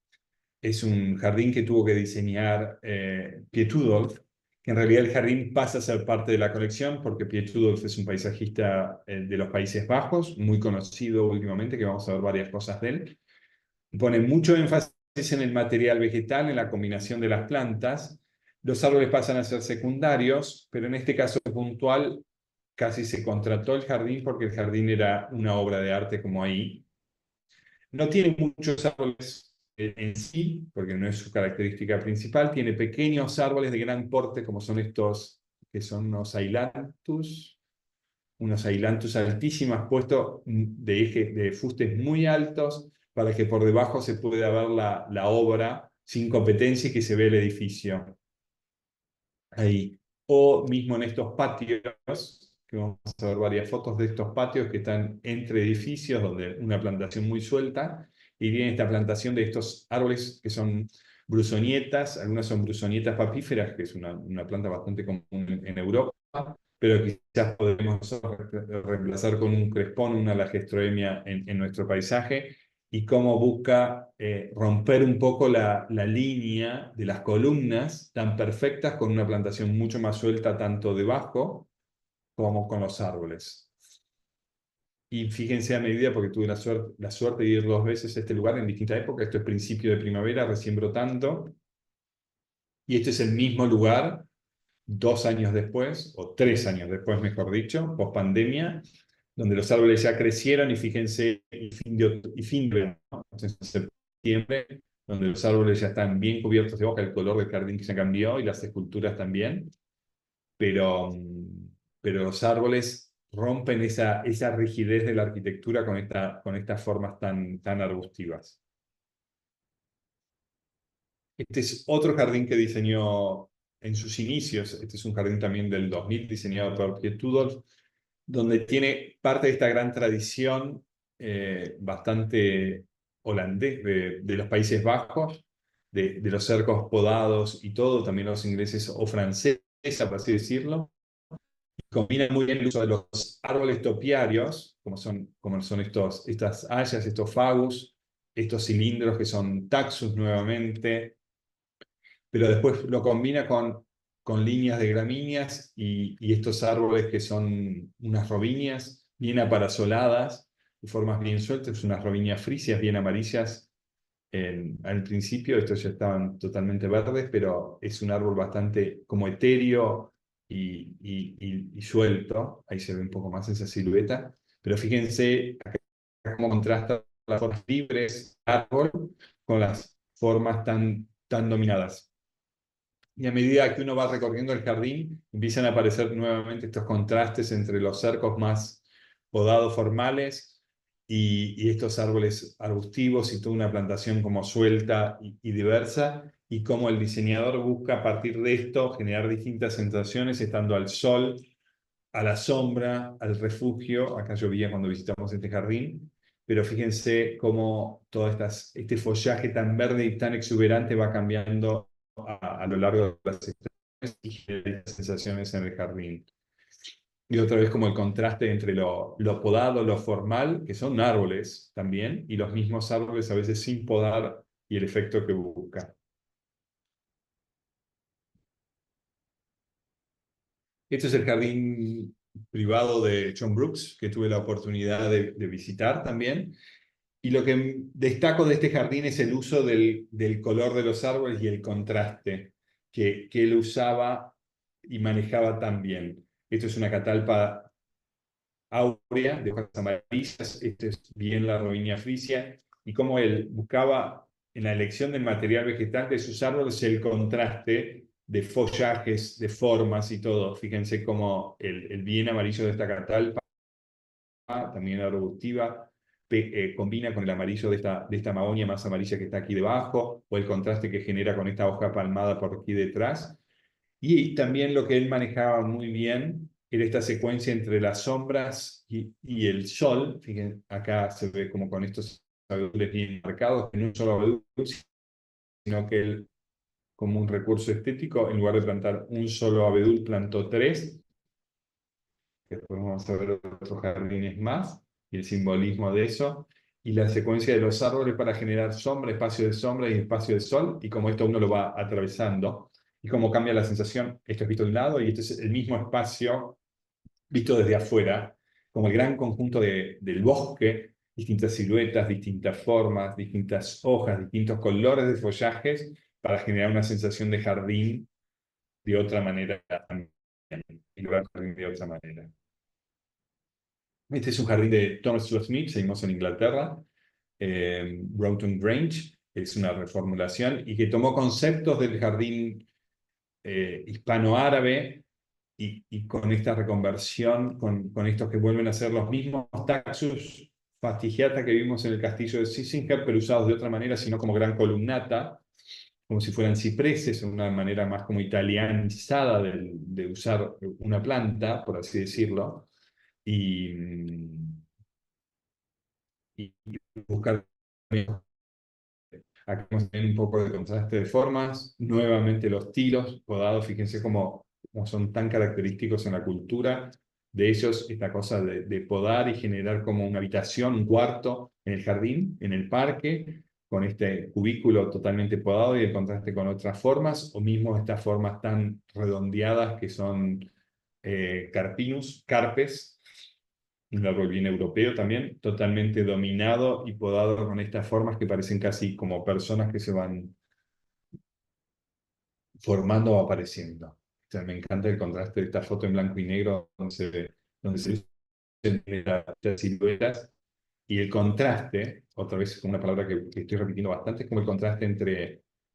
Es un jardín que tuvo que diseñar Piet Oudolf, que en realidad el jardín pasa a ser parte de la colección porque Piet Oudolf es un paisajista de los Países Bajos, muy conocido últimamente, que vamos a ver varias cosas de él. Pone mucho énfasis en el material vegetal, en la combinación de las plantas. Los árboles pasan a ser secundarios, pero en este caso puntual casi se contrató el jardín porque el jardín era una obra de arte como ahí. No tiene muchos árboles en sí, porque no es su característica principal. Tiene pequeños árboles de gran porte, como son estos, que son unos ailanthus altísimos, puestos de fustes muy altos, para que por debajo se pueda ver la obra sin competencia y que se ve el edificio ahí. O mismo en estos patios, que vamos a ver varias fotos de estos patios que están entre edificios, donde una plantación muy suelta, y viene esta plantación de estos árboles que son brusonietas, algunas son brusonietas papíferas, que es una planta bastante común en Europa, pero quizás podemos reemplazar con un crespón, una lagestroemia en nuestro paisaje, y cómo busca romper un poco la línea de las columnas tan perfectas con una plantación mucho más suelta tanto debajo como con los árboles. Y fíjense a medida, porque tuve la suerte de ir 2 veces a este lugar en distintas épocas, esto es principio de primavera, recién brotando, y este es el mismo lugar 2 años después, o 3 años después, mejor dicho, post pandemia, donde los árboles ya crecieron y fíjense, y fin de verano, entonces en septiembre, donde los árboles ya están bien cubiertos de hoja, el color del jardín que se cambió y las esculturas también, pero los árboles rompen esa rigidez de la arquitectura con estas formas tan arbustivas. Este es otro jardín que diseñó en sus inicios. Este es un jardín también del 2000, diseñado por Piet Oudolf, donde tiene parte de esta gran tradición bastante holandés de los Países Bajos, de los cercos podados y todo, también los ingleses o franceses, por así decirlo. Combina muy bien el uso de los árboles topiarios, como son estas hayas, estos fagus, estos cilindros que son taxus nuevamente, pero después lo combina con líneas de gramíneas y estos árboles que son unas robinias bien aparasoladas, de formas bien sueltas, unas robinias frisias bien amarillas. Al principio estos ya estaban totalmente verdes, pero es un árbol bastante como etéreo y suelto. Ahí se ve un poco más esa silueta. Pero fíjense acá cómo contrasta las formas libres del árbol con las formas tan dominadas. Y a medida que uno va recorriendo el jardín, empiezan a aparecer nuevamente estos contrastes entre los cercos más podados formales y estos árboles arbustivos y toda una plantación como suelta y diversa, y cómo el diseñador busca a partir de esto generar distintas sensaciones estando al sol, a la sombra, al refugio. Acá llovía cuando visitamos este jardín, pero fíjense cómo todo este follaje tan verde y tan exuberante va cambiando a lo largo de las estaciones y genera sensaciones en el jardín. Y otra vez como el contraste entre lo podado, lo formal, que son árboles también, y los mismos árboles a veces sin podar y el efecto que busca. Este es el jardín privado de John Brooks, que tuve la oportunidad de visitar también. Y lo que destaco de este jardín es el uso del color de los árboles y el contraste que él usaba y manejaba tan bien. Esto es una catalpa áurea de hojas amarillas, este es bien la Robinia frisia, y cómo él buscaba en la elección del material vegetal de sus árboles el contraste de follajes, de formas y todo. Fíjense cómo el bien amarillo de esta catalpa, también arbustiva, combina con el amarillo de esta mahonia más amarilla que está aquí debajo, o el contraste que genera con esta hoja palmada por aquí detrás. Y también lo que él manejaba muy bien era esta secuencia entre las sombras y el sol. Fíjense, acá se ve como con estos abedules bien marcados, que no solo abedul, sino que él, como un recurso estético, en lugar de plantar un solo abedul, plantó 3. Después vamos a ver otros jardines más, y el simbolismo de eso, y la secuencia de los árboles para generar espacio de sombra y espacio de sol, y como esto uno lo va atravesando, y cómo cambia la sensación. Esto es visto de un lado, y este es el mismo espacio visto desde afuera, como el gran conjunto del bosque, distintas siluetas, distintas formas, distintas hojas, distintos colores de follajes, para generar una sensación de jardín de otra manera también, y lograr jardín de otra manera. Este es un jardín de Thomas Stuart Smith, seguimos en Inglaterra, Broughton Grange, es una reformulación, y que tomó conceptos del jardín hispano-árabe y con esta reconversión, con estos que vuelven a ser los mismos taxus fastigiata que vimos en el castillo de Sissingham, pero usados de otra manera, sino como gran columnata, como si fueran cipreses, una manera más como italianizada de usar una planta, por así decirlo, y buscar. Acá vamos a tener un poco de contraste de formas, nuevamente los tilos podados, fíjense cómo son tan característicos en la cultura de ellos, esta cosa de podar y generar como una habitación, un cuarto en el jardín, en el parque, con este cubículo totalmente podado y el contraste con otras formas, o mismo estas formas tan redondeadas que son carpes, un árbol bien europeo también, totalmente dominado y podado con estas formas que parecen casi como personas que se van formando o apareciendo. O sea, me encanta el contraste de esta foto en blanco y negro donde se ven las siluetas, y el contraste, otra vez con una palabra que estoy repitiendo bastante, es como el contraste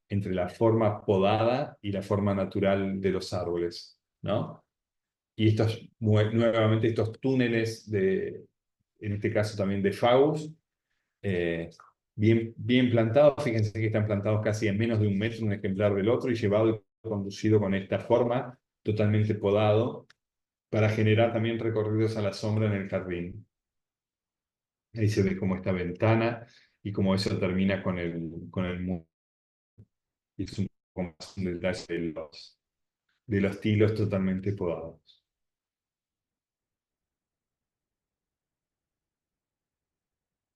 entre la forma podada y la forma natural de los árboles, ¿no? Y nuevamente estos túneles en este caso también de fagus, bien plantados. Fíjense que están plantados casi en menos de 1 metro un ejemplar del otro, y llevado y conducido con esta forma, totalmente podado, para generar también recorridos a la sombra en el jardín. Ahí se ve como esta ventana y cómo eso termina con el muro. Y es un poco más un detalle de los tilos totalmente podados.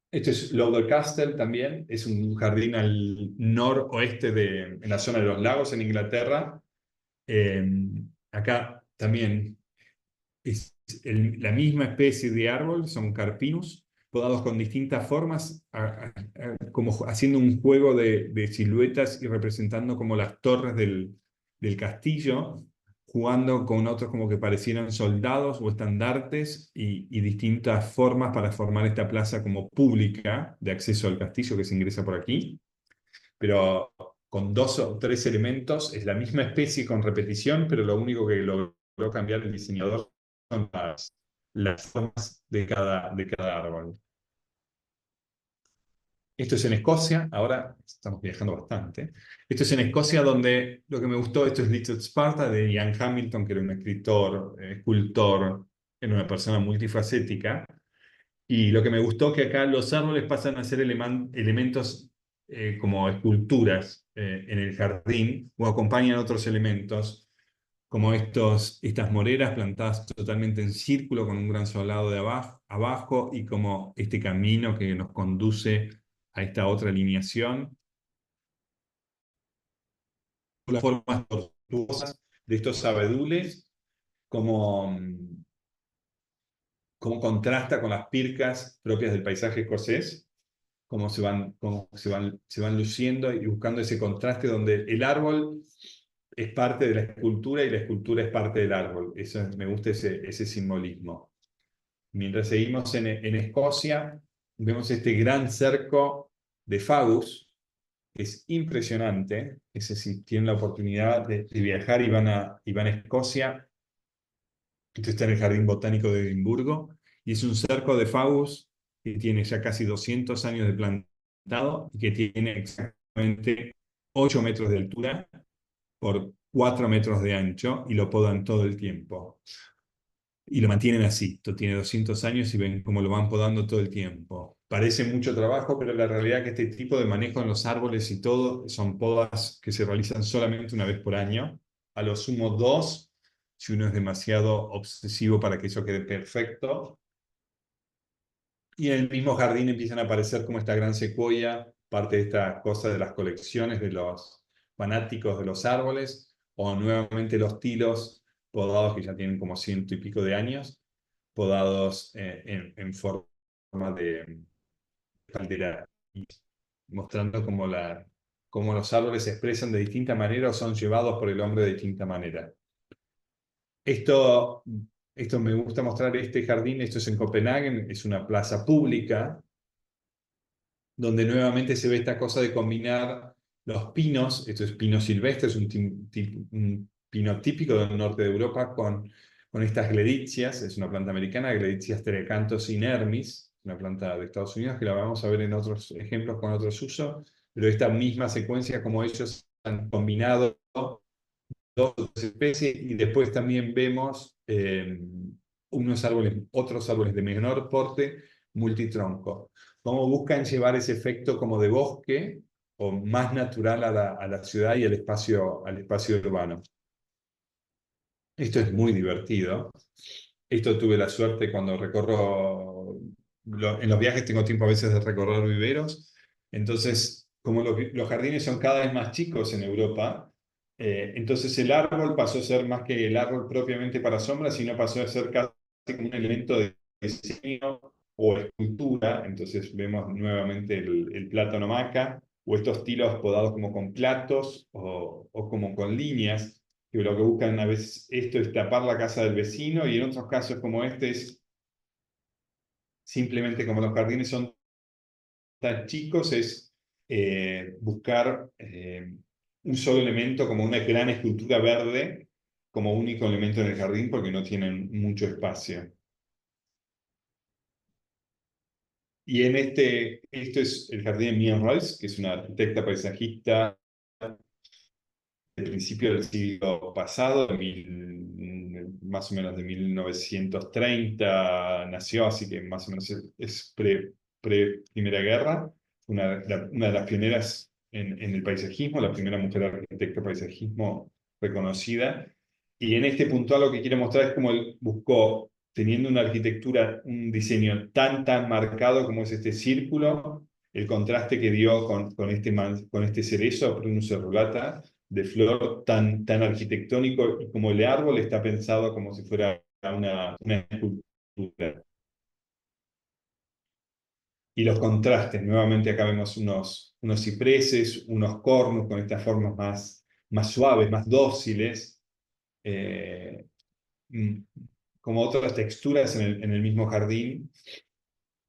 Este es Lauder Castle también, es un jardín al noroeste en la zona de los lagos en Inglaterra. Acá también es la misma especie de árbol, son carpinus, podados con distintas formas, como haciendo un juego de siluetas y representando como las torres del castillo, jugando con otros como que parecieran soldados o estandartes, y distintas formas para formar esta plaza como pública de acceso al castillo que se ingresa por aquí, pero con 2 o 3 elementos. Es la misma especie con repetición, pero lo único que logró cambiar el diseñador son las formas de cada árbol. Esto es en Escocia, ahora estamos viajando bastante. Esto es en Escocia, donde lo que me gustó, esto es Little Sparta de Ian Hamilton, que era un escritor, escultor, era una persona multifacética, Y lo que me gustó que acá los árboles pasan a ser elementos como esculturas en el jardín o acompañan otros elementos como estas moreras plantadas totalmente en círculo con un gran solado de abajo y como este camino que nos conduce a esta otra alineación. Las formas tortuosas de estos abedules, como, como contrasta con las pircas propias del paisaje escocés, se van luciendo y buscando ese contraste donde el árbol es parte de la escultura y la escultura es parte del árbol. Eso, me gusta ese simbolismo. Mientras seguimos en Escocia, vemos este gran cerco de Fagus, que es impresionante. Ese, si tienen la oportunidad de viajar y van a Escocia, esto está en el Jardín Botánico de Edimburgo, y es un cerco de Fagus que tiene ya casi 200 años de plantado y que tiene exactamente 8 metros de altura por 4 metros de ancho y lo podan todo el tiempo. Y lo mantienen así. Esto tiene 200 años y ven cómo lo van podando todo el tiempo. Parece mucho trabajo, pero la realidad es que este tipo de manejo en los árboles y todo son podas que se realizan solamente una vez por año. A lo sumo dos, si uno es demasiado obsesivo para que eso quede perfecto. Y en el mismo jardín empiezan a aparecer como esta gran secuoya, parte de esta cosa de las colecciones de los fanáticos de los árboles, o nuevamente los tilos podados que ya tienen como 100 y pico de años, podados en forma de caldera, mostrando cómo los árboles se expresan de distinta manera o son llevados por el hombre de distinta manera. Esto me gusta mostrar este jardín, esto es en Copenhague, es una plaza pública, donde nuevamente se ve esta cosa de combinar los pinos, esto es pino silvestre, es un pino típico del norte de Europa, con estas gleditzias, es una planta americana, Gleditzias terecanthus inermis, una planta de Estados Unidos, que la vamos a ver en otros ejemplos con otros usos, pero esta misma secuencia como ellos han combinado dos especies, y después también vemos otros árboles de menor porte, multitronco. Cómo buscan llevar ese efecto como de bosque o más natural a la ciudad y al espacio urbano. Esto es muy divertido. Esto tuve la suerte cuando recorro, en los viajes tengo tiempo a veces de recorrer viveros, entonces como los jardines son cada vez más chicos en Europa, entonces el árbol pasó a ser más que el árbol propiamente para sombra, sino pasó a ser casi como un elemento de diseño o escultura. Entonces vemos nuevamente el plátano maca, o estos tilos podados como con platos o como con líneas, que lo que buscan a veces esto es tapar la casa del vecino, y en otros casos como este es simplemente, como los jardines son tan chicos, es buscar un solo elemento como una gran escultura verde como único elemento en el jardín porque no tienen mucho espacio. Y esto es el jardín de Miriam Royce, que es una arquitecta paisajista del principio del siglo pasado, más o menos de 1930 nació, así que más o menos es pre-Primera Guerra, una de las pioneras en el paisajismo, la primera mujer arquitecta de paisajismo reconocida. Y en este puntual lo que quiero mostrar es cómo él buscó, teniendo una arquitectura, un diseño tan marcado como es este círculo, el contraste que dio con este cerezo, Prunus serrulata, de flor tan arquitectónico, y como el árbol está pensado como si fuera una escultura. Y los contrastes, nuevamente acá vemos unos cipreses, unos cornus con estas formas más suaves, más dóciles, como otras texturas en el mismo jardín.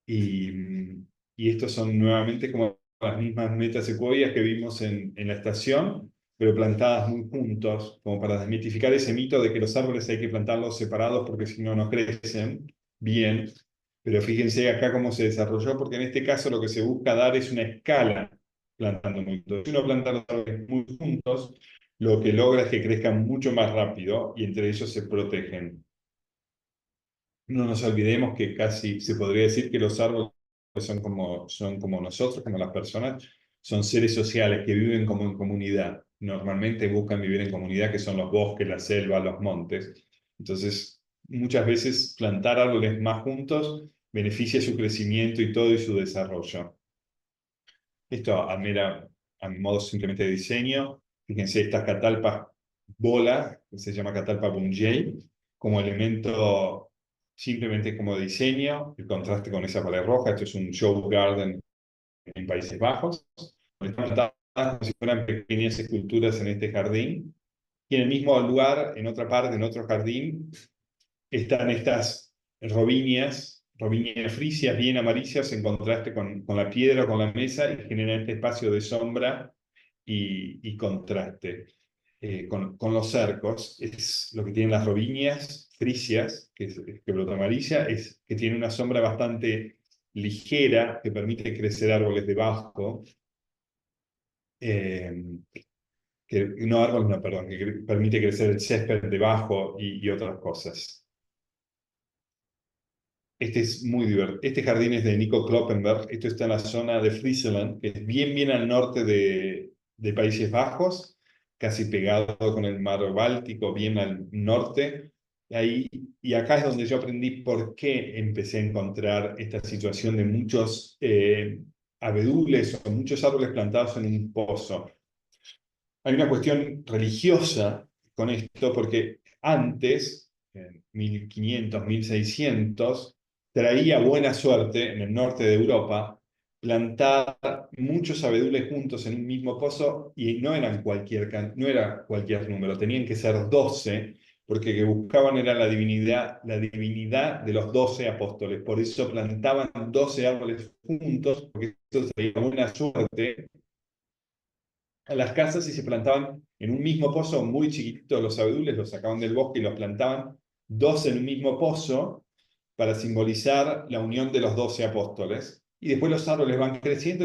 Y estos son nuevamente como las mismas metasecuoias que vimos en la estación, pero plantadas muy juntos, como para desmitificar ese mito de que los árboles hay que plantarlos separados porque si no, no crecen bien. Pero fíjense acá cómo se desarrolló, porque en este caso lo que se busca dar es una escala plantando muy juntos. Si uno planta los árboles muy juntos, lo que logra es que crezcan mucho más rápido y entre ellos se protegen. no nos olvidemos que casi se podría decir que los árboles son como nosotros, como las personas, son seres sociales que viven como en comunidad. Normalmente buscan vivir en comunidad, que son los bosques, la selva, los montes. Entonces, muchas veces plantar árboles más juntos beneficia su crecimiento y todo y su desarrollo. Esto a modo simplemente de diseño. Fíjense, estas catalpas bola, que se llama catalpa bungay, como elemento simplemente como diseño, el contraste con esa pared roja. Esto es un show garden en Países Bajos. Están plantadas como si fueran pequeñas esculturas en este jardín. Y en el mismo lugar, en otra parte, en otro jardín, están estas robinias frisias bien amarillas en contraste con la piedra o con la mesa, y generan este espacio de sombra y contraste. Con los cercos, es lo que tienen las robinias frisias, que brota amarilla, es que tiene una sombra bastante ligera que permite crecer árboles de bajo, no árboles, no, perdón, que permite crecer el césped debajo y otras cosas. Este es muy divertido. Este jardín es de Nico Kloppenberg. Esto está en la zona de Friesland, que es bien al norte de Países Bajos, casi pegado con el mar Báltico, bien al norte. Y acá es donde yo aprendí por qué empecé a encontrar esta situación de muchos abedules o muchos árboles plantados en un pozo. Hay una cuestión religiosa con esto, porque antes, en 1500, 1600, traía buena suerte en el norte de Europa plantar muchos abedules juntos en un mismo pozo, y no era cualquier número, tenían que ser 12, porque que buscaban era la divinidad de los 12 apóstoles. Por eso plantaban 12 árboles juntos, porque eso traía buena suerte a las casas, y se plantaban en un mismo pozo muy chiquitito. Los abedules los sacaban del bosque y los plantaban 12 en un mismo pozo para simbolizar la unión de los 12 apóstoles. Y después los árboles van creciendo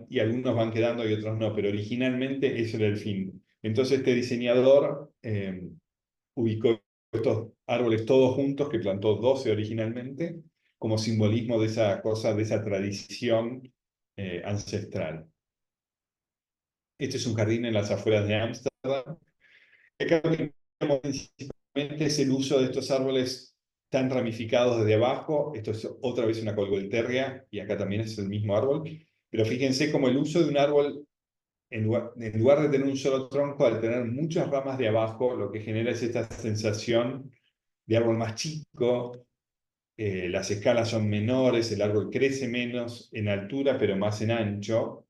y algunos van quedando y otros no, pero originalmente eso era el fin. Entonces este diseñador ubicó estos árboles todos juntos, que plantó 12 originalmente, como simbolismo de esa cosa, de esa tradición ancestral. Este es un jardín en las afueras de Ámsterdam. Acá lo que vemos principalmente es el uso de estos árboles tan ramificados desde abajo. Esto es otra vez una colgoelterria, y acá también es el mismo árbol. Pero fíjense cómo el uso de un árbol, en lugar de tener un solo tronco, al tener muchas ramas de abajo, lo que genera es esta sensación de árbol más chico. Las escalas son menores, el árbol crece menos en altura, pero más en ancho.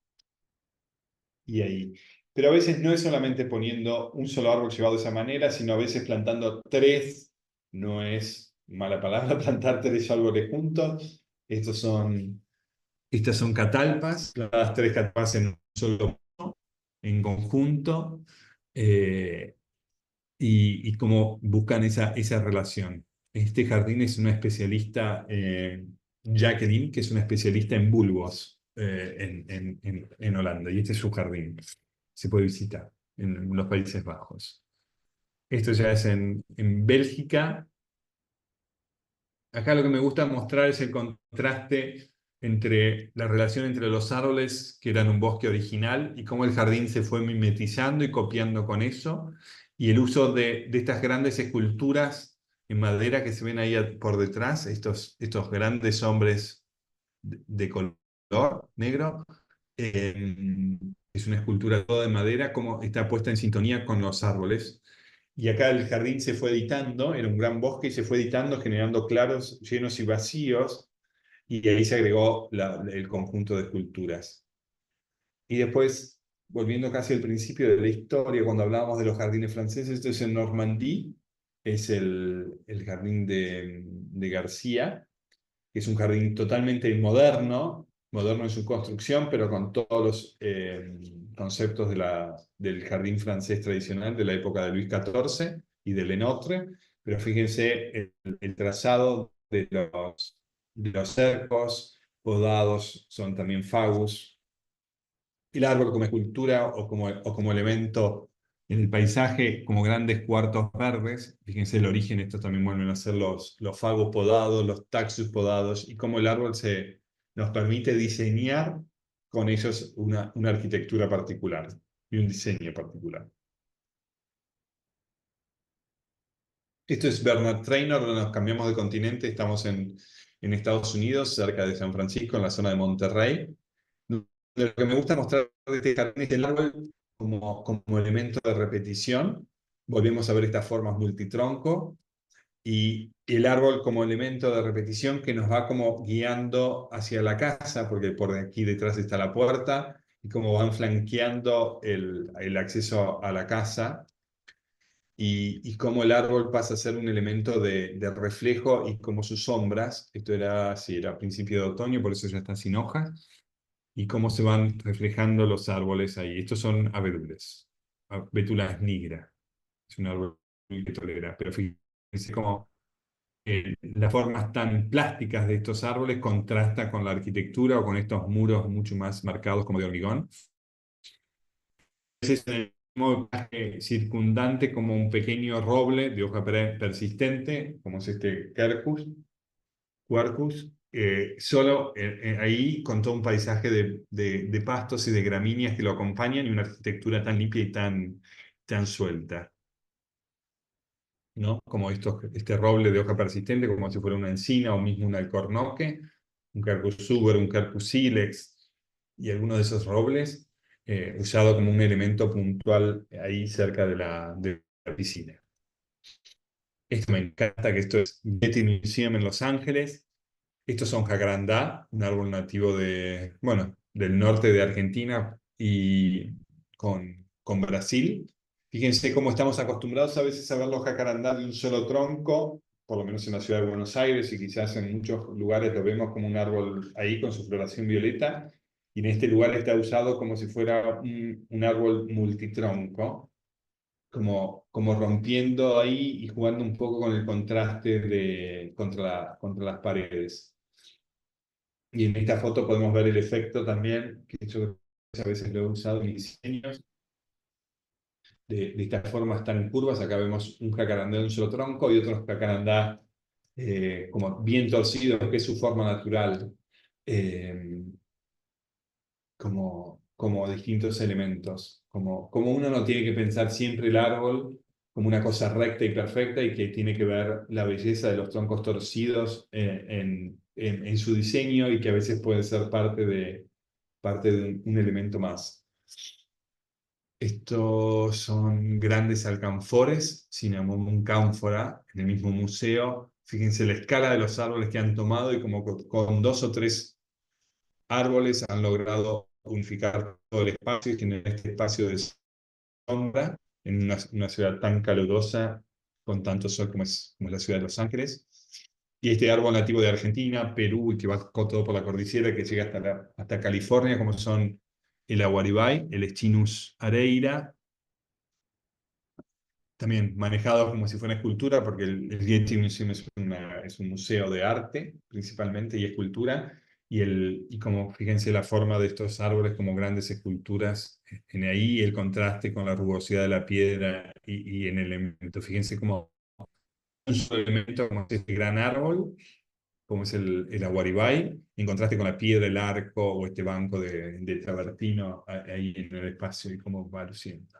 Y ahí. Pero a veces no es solamente poniendo un solo árbol llevado de esa manera, sino a veces plantando 3. No es mala palabra plantar 3 árboles juntos. Estas son catalpas, las 3 catalpas en un solo en conjunto, y cómo buscan esa relación. Este jardín es una especialista, Jacqueline, que es una especialista en bulbos en Holanda, y este es su jardín. Se puede visitar en los Países Bajos. Esto ya es en Bélgica. Acá lo que me gusta mostrar es el contraste entre la relación entre los árboles, que eran un bosque original, y cómo el jardín se fue mimetizando y copiando con eso, y el uso de estas grandes esculturas en madera que se ven ahí por detrás, estos grandes hombres de color negro. Es una escultura toda de madera, como está puesta en sintonía con los árboles. Y acá el jardín se fue editando, era un gran bosque, y se fue editando, generando claros, llenos y vacíos, y ahí se agregó el conjunto de esculturas. Y después, volviendo casi al principio de la historia, cuando hablábamos de los jardines franceses, esto es en Normandía, es el jardín de García, que es un jardín totalmente moderno en su construcción, pero con todos los conceptos del jardín francés tradicional de la época de Luis XIV y de Lenotre. Pero fíjense el trazado de los cercos, podados son también fagus. El árbol como escultura o como elemento en el paisaje como grandes cuartos verdes. Fíjense el origen, estos también vuelven a ser los fagos podados, los taxus podados, y cómo el árbol nos permite diseñar con ellos una arquitectura particular y un diseño particular. Esto es Bernard Trainor, nos cambiamos de continente, estamos en Estados Unidos, cerca de San Francisco, en la zona de Monterrey. Lo que me gusta mostrar de este jardín es el árbol como elemento de repetición. Volvemos a ver estas formas multitronco, y el árbol como elemento de repetición que nos va como guiando hacia la casa, porque por aquí detrás está la puerta, y como van flanqueando el acceso a la casa, y cómo el árbol pasa a ser un elemento de reflejo, y como sus sombras, esto era, sí, era a principio de otoño, por eso ya está sin hojas, y cómo se van reflejando los árboles ahí. Estos son abedules, Betula nigra, es un árbol que tolera, pero fíjense cómo las formas tan plásticas de estos árboles contrasta con la arquitectura o con estos muros mucho más marcados como de hormigón. Es el mismo circundante como un pequeño roble de hoja persistente, como es este Quercus, solo ahí con todo un paisaje de pastos y de gramíneas que lo acompañan, y una arquitectura tan limpia y tan suelta, ¿no? Como este roble de hoja persistente, como si fuera una encina o mismo un alcornoque, un Quercus suber, un Quercus silex, y algunos de esos robles usado como un elemento puntual ahí cerca de la piscina. Esto me encanta, que esto es Getty Museum en Los Ángeles. Estos son jacarandá, un árbol nativo bueno, del norte de Argentina y con Brasil. Fíjense cómo estamos acostumbrados a veces a ver los jacarandá de un solo tronco, por lo menos en la ciudad de Buenos Aires, y quizás en muchos lugares lo vemos como un árbol ahí con su floración violeta, y en este lugar está usado como si fuera un árbol multitronco, como rompiendo ahí y jugando un poco con el contraste contra las paredes. Y en esta foto podemos ver el efecto también, que yo a veces lo he usado en diseños, de estas formas tan curvas. Acá vemos un jacarandá de un solo tronco y otros jacarandá como bien torcidos, que es su forma natural, eh, como distintos elementos. Como uno no tiene que pensar siempre el árbol como una cosa recta y perfecta, y que tiene que ver la belleza de los troncos torcidos en su diseño, y que a veces puede ser parte de un elemento más. Estos son grandes alcanfores, Cinnamomum cánfora, en el mismo museo. Fíjense la escala de los árboles que han tomado, y como con 2 o 3 árboles han logrado unificar todo el espacio, y tienen este espacio de sombra en una ciudad tan calurosa, con tanto sol como es la ciudad de Los Ángeles. Y este árbol nativo de Argentina, Perú, y que va todo por la cordillera, que llega hasta California, como son el aguaribay, el Eschinus areira, también manejado como si fuera escultura, porque el Getty Museum es un museo de arte principalmente y escultura, y como fíjense la forma de estos árboles como grandes esculturas, en ahí el contraste con la rugosidad de la piedra y en el elemento. Fíjense como un solo elemento, como es este gran árbol, como es el aguaribay, en contraste con la piedra, el arco o este banco de travertino ahí en el espacio, y cómo va luciendo.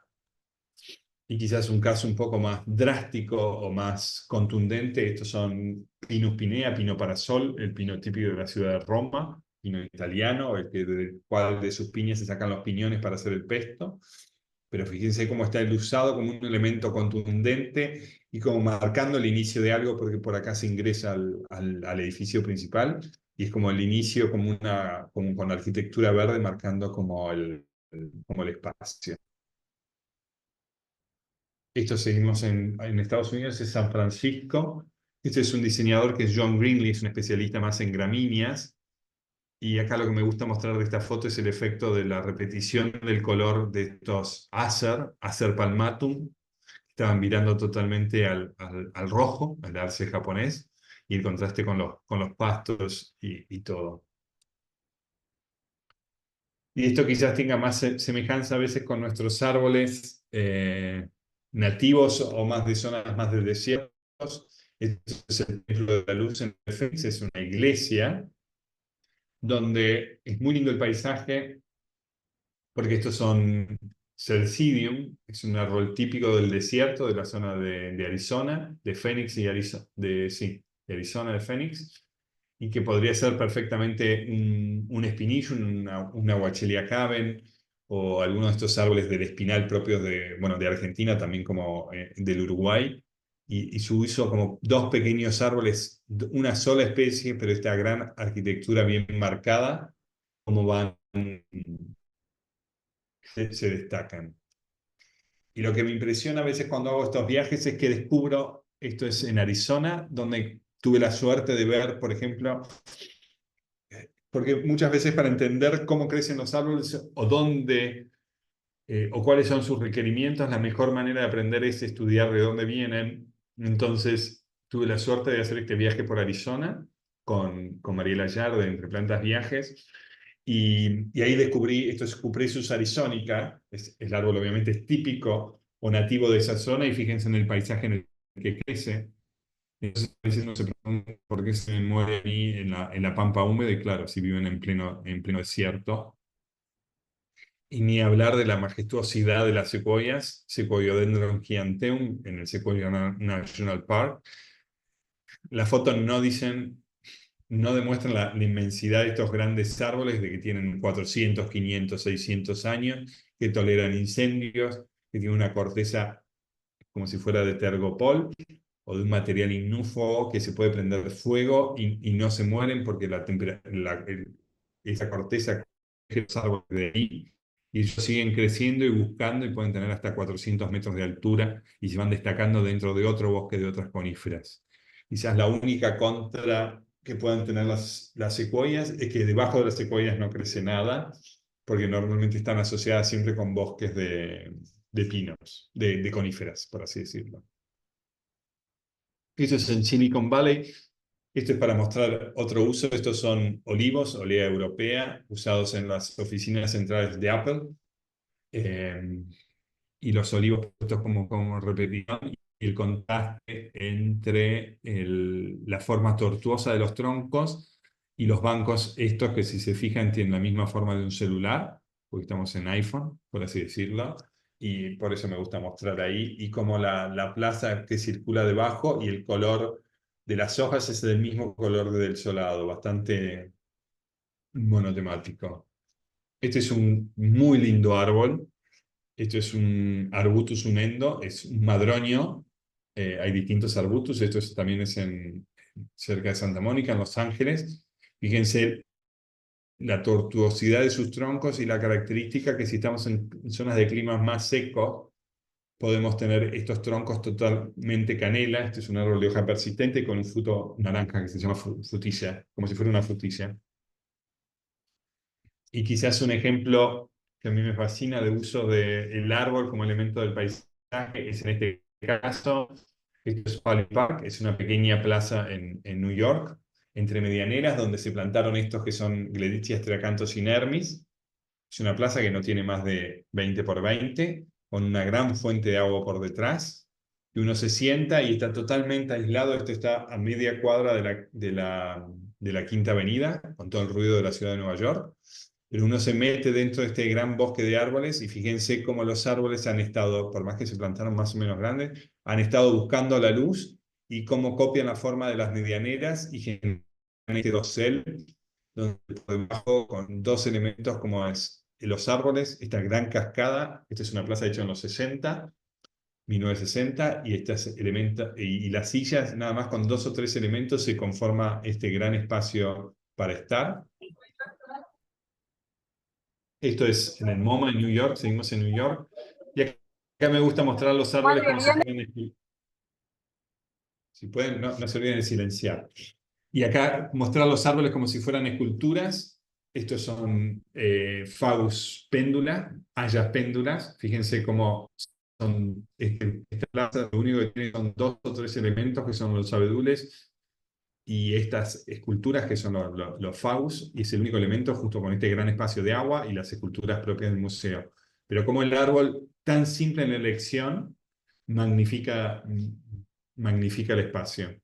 Y quizás un caso un poco más drástico o más contundente, estos son Pinus pinea, pino parasol, el pino típico de la ciudad de Roma, pino italiano, del cual de sus piñas se sacan los piñones para hacer el pesto. Pero fíjense cómo está el usado como un elemento contundente y como marcando el inicio de algo, porque por acá se ingresa al edificio principal, y es como el inicio, como con la arquitectura verde marcando como el espacio. Esto seguimos en Estados Unidos, es San Francisco. Este es un diseñador que es John Greenlee, es un especialista más en gramíneas. Y acá lo que me gusta mostrar de esta foto es el efecto de la repetición del color de estos Acer palmatum, que estaban virando totalmente al rojo, al arce japonés, y el contraste con los pastos y todo. Y esto quizás tenga más semejanza a veces con nuestros árboles nativos o más de zonas más de desiertos. Este es el Templo de la Luz en Fénix, es una iglesia donde es muy lindo el paisaje, porque estos son Celcidium, es un árbol típico del desierto, de la zona de Arizona, de Phoenix y Arizona, sí, de Arizona, de Phoenix, y que podría ser perfectamente un espinillo, una Wachelia caben, o alguno de estos árboles del espinal propios de, bueno, de Argentina, también como del Uruguay, y su uso como dos pequeños árboles, una sola especie, pero esta gran arquitectura bien marcada, como van, se destacan. Y lo que me impresiona a veces cuando hago estos viajes es que descubro, esto es en Arizona, donde tuve la suerte de ver, por ejemplo, porque muchas veces para entender cómo crecen los árboles o dónde o cuáles son sus requerimientos, la mejor manera de aprender es estudiar de dónde vienen. Entonces tuve la suerte de hacer este viaje por Arizona con Mariela Yar de Entre Plantas Viajes. Y ahí descubrí, esto es Cupressus arizonica, el árbol obviamente es típico o nativo de esa zona, y fíjense en el paisaje en el que crece. Entonces a veces uno se pregunta por qué se muere ahí en la pampa húmeda, y claro, si viven en pleno desierto. Y ni hablar de la majestuosidad de las secuoyas, Sequoiadendron giganteum en el Sequoia National Park. Las fotos no demuestran la inmensidad de estos grandes árboles, de que tienen 400, 500, 600 años, que toleran incendios, que tienen una corteza como si fuera de tergopol o de un material ignúfugo que se puede prender fuego y no se mueren porque esa corteza coge los árboles de ahí, y ellos siguen creciendo y buscando, y pueden tener hasta 400 metros de altura y se van destacando dentro de otro bosque de otras coníferas. Quizás la única contra que puedan tener las secuoyas es que debajo de las secuoyas no crece nada, porque normalmente están asociadas siempre con bosques de pinos, de coníferas, por así decirlo. Esto es en Silicon Valley. Esto es para mostrar otro uso. Estos son olivos, olea europea, usados en las oficinas centrales de Apple. Y los olivos puestos como repetición, y el contraste entre la forma tortuosa de los troncos y los bancos estos que, si se fijan, tienen la misma forma de un celular, porque estamos en iPhone, por así decirlo, y por eso me gusta mostrar ahí, y como la plaza que circula debajo y el color de las hojas es del mismo color del solado, bastante monotemático. Este es un muy lindo árbol. Esto es un Arbutus unendo, es un madroño. Hay distintos Arbutus. También es cerca de Santa Mónica, en Los Ángeles. Fíjense la tortuosidad de sus troncos y la característica que, si estamos en zonas de climas más secos, podemos tener estos troncos totalmente canela. Este es un árbol de hoja persistente con un fruto naranja que se llama frutilla, como si fuera una frutilla. Y quizás un ejemplo que a mí me fascina de uso del árbol como elemento del paisaje es, en este caso, esto es Pali Park, es una pequeña plaza en New York, entre medianeras, donde se plantaron estos que son Gleditsia Stracanthus inermis. Es una plaza que no tiene más de 20 por 20, con una gran fuente de agua por detrás, y uno se sienta y está totalmente aislado. Esto está a media cuadra de la Quinta Avenida, con todo el ruido de la ciudad de Nueva York. Pero uno se mete dentro de este gran bosque de árboles, y fíjense cómo los árboles han estado, por más que se plantaron más o menos grandes, han estado buscando la luz, y cómo copian la forma de las medianeras y generan este dosel, donde por debajo, con dos elementos como es los árboles, esta gran cascada. Esta es una plaza hecha en los 1960, y y las sillas, nada más con dos o tres elementos, se conforma este gran espacio para estar. Esto es en el MoMA en New York, seguimos en New York. Y acá me gusta mostrar los árboles como si pueden, no se olviden de silenciar. Y acá mostrar los árboles como si fueran esculturas. Estos son Fagus péndula, hayas péndulas. Fíjense cómo son esta plaza, lo único que tiene son dos o tres elementos, que son los abedules y estas esculturas que son los faus, y es el único elemento junto con este gran espacio de agua y las esculturas propias del museo. Pero como el árbol, tan simple en la elección, magnifica, magnifica el espacio.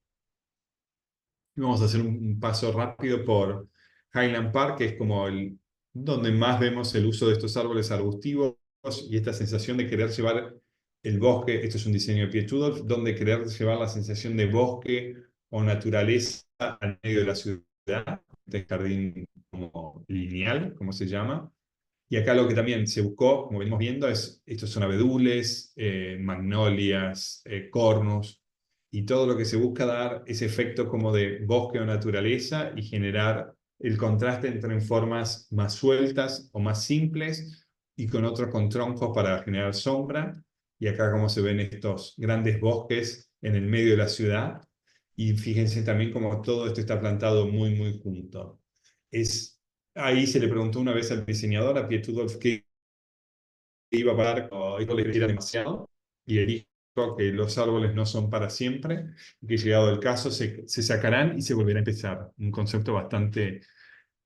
Vamos a hacer un paso rápido por Highland Park, que es como donde más vemos el uso de estos árboles arbustivos y esta sensación de querer llevar el bosque. Esto es un diseño de Piet Rudolph, donde querer llevar la sensación de bosque o naturaleza al medio de la ciudad, este jardín como lineal, como se llama. Y acá lo que también se buscó, como venimos viendo, estos son abedules, magnolias, cornus, y todo lo que se busca dar ese efecto como de bosque o naturaleza y generar el contraste entre formas más sueltas o más simples y con otros con troncos para generar sombra. Y acá como se ven estos grandes bosques en el medio de la ciudad. Y fíjense también como todo esto está plantado muy, muy junto. Ahí se le preguntó una vez al diseñador, a Piet Rudolph, qué iba a parar o esto le era demasiado, y él dijo que los árboles no son para siempre, y que llegado el caso se sacarán y se volverá a empezar. Un concepto bastante,